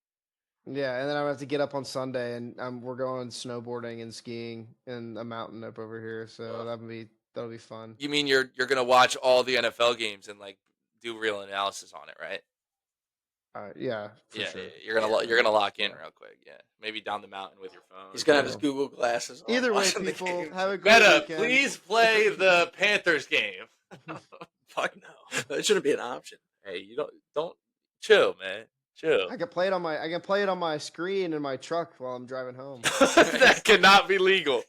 Yeah, and then I have to get up on Sunday, and we're going snowboarding and skiing in a mountain up over here. So that'll be fun. You mean you're gonna watch all the NFL games and like do real analysis on it, right? Yeah, for sure. You're gonna lock in real quick. Yeah, maybe down the mountain with your phone. He's gonna have his Google glasses on. Either way, people have a great Meta, weekend. please play the Panthers game. Fuck no, that shouldn't be an option. Hey, you don't chill, man. Chill. I can play it on my screen in my truck while I'm driving home. That cannot be legal.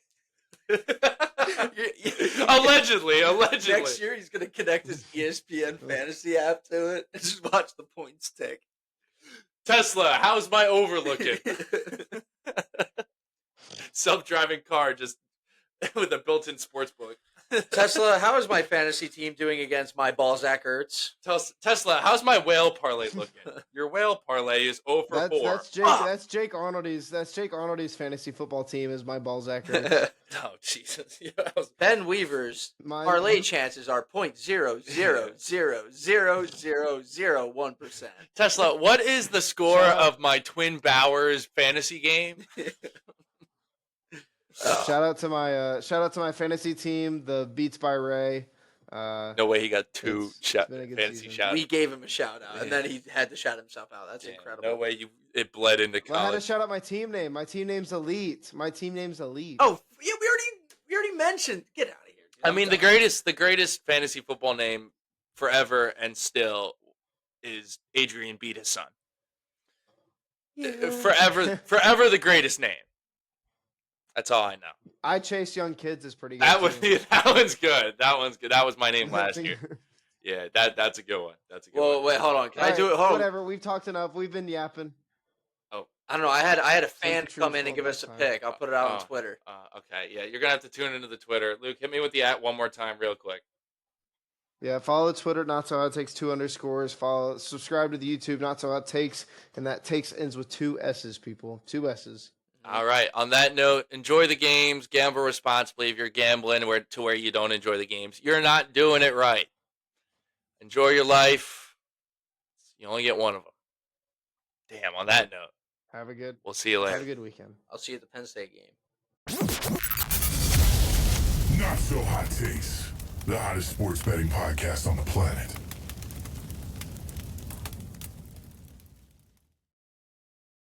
Allegedly. Next year, he's gonna connect his ESPN fantasy app to it and just watch the points tick. Tesla, how's my overlooking? Self-driving car just with a built-in sports book. Tesla, how is my fantasy team doing against my Balzac Ertz? Tesla, how's my whale parlay looking? Your whale parlay is 0 for 4. That's Jake. That's Jake Arnoldy's. That's Jake Arnoldy's fantasy football team is my Balzac Ertz. Oh Jesus! Ben Weaver's parlay chances are 0.0000001%. Tesla, what is the score of my Twin Bowers fantasy game? Shout out to my fantasy team, the Beats by Ray. No way he got two fantasy shout. We gave him a shout out, and then he had to shout himself out. That's incredible. No way it bled into college. I had to shout out my team name. My team name's Elite. Oh yeah, we already mentioned. Get out of here. Dude. I mean, the greatest fantasy football name forever and still is Adrian beat his son. Yeah. Forever the greatest name. That's all I know. I Chase Young Kids is pretty good. That one's good. That one's good. That was my name last year. Yeah, that's a good one. That's a good one. Well, wait, hold on. Can I do it? Hold on. Whatever. We've talked enough. We've been yapping. Oh, I don't know. I had a fan come in and give us a pick. I'll put it out on Twitter. Okay. Yeah, you're gonna have to tune into the Twitter. Luke, hit me with the @ one more time, real quick. Yeah, follow the Twitter, Not So Hot Takes 2 underscores. Subscribe to the YouTube, Not So Hot Takes, and that takes ends with 2 S's, people. 2 S's. All right. On that note, enjoy the games. Gamble responsibly. If you're gambling to where you don't enjoy the games, you're not doing it right. Enjoy your life. You only get one of them. Damn. On that note, we'll see you later. Have a good weekend. I'll see you at the Penn State game. Not So Hot Takes, the hottest sports betting podcast on the planet.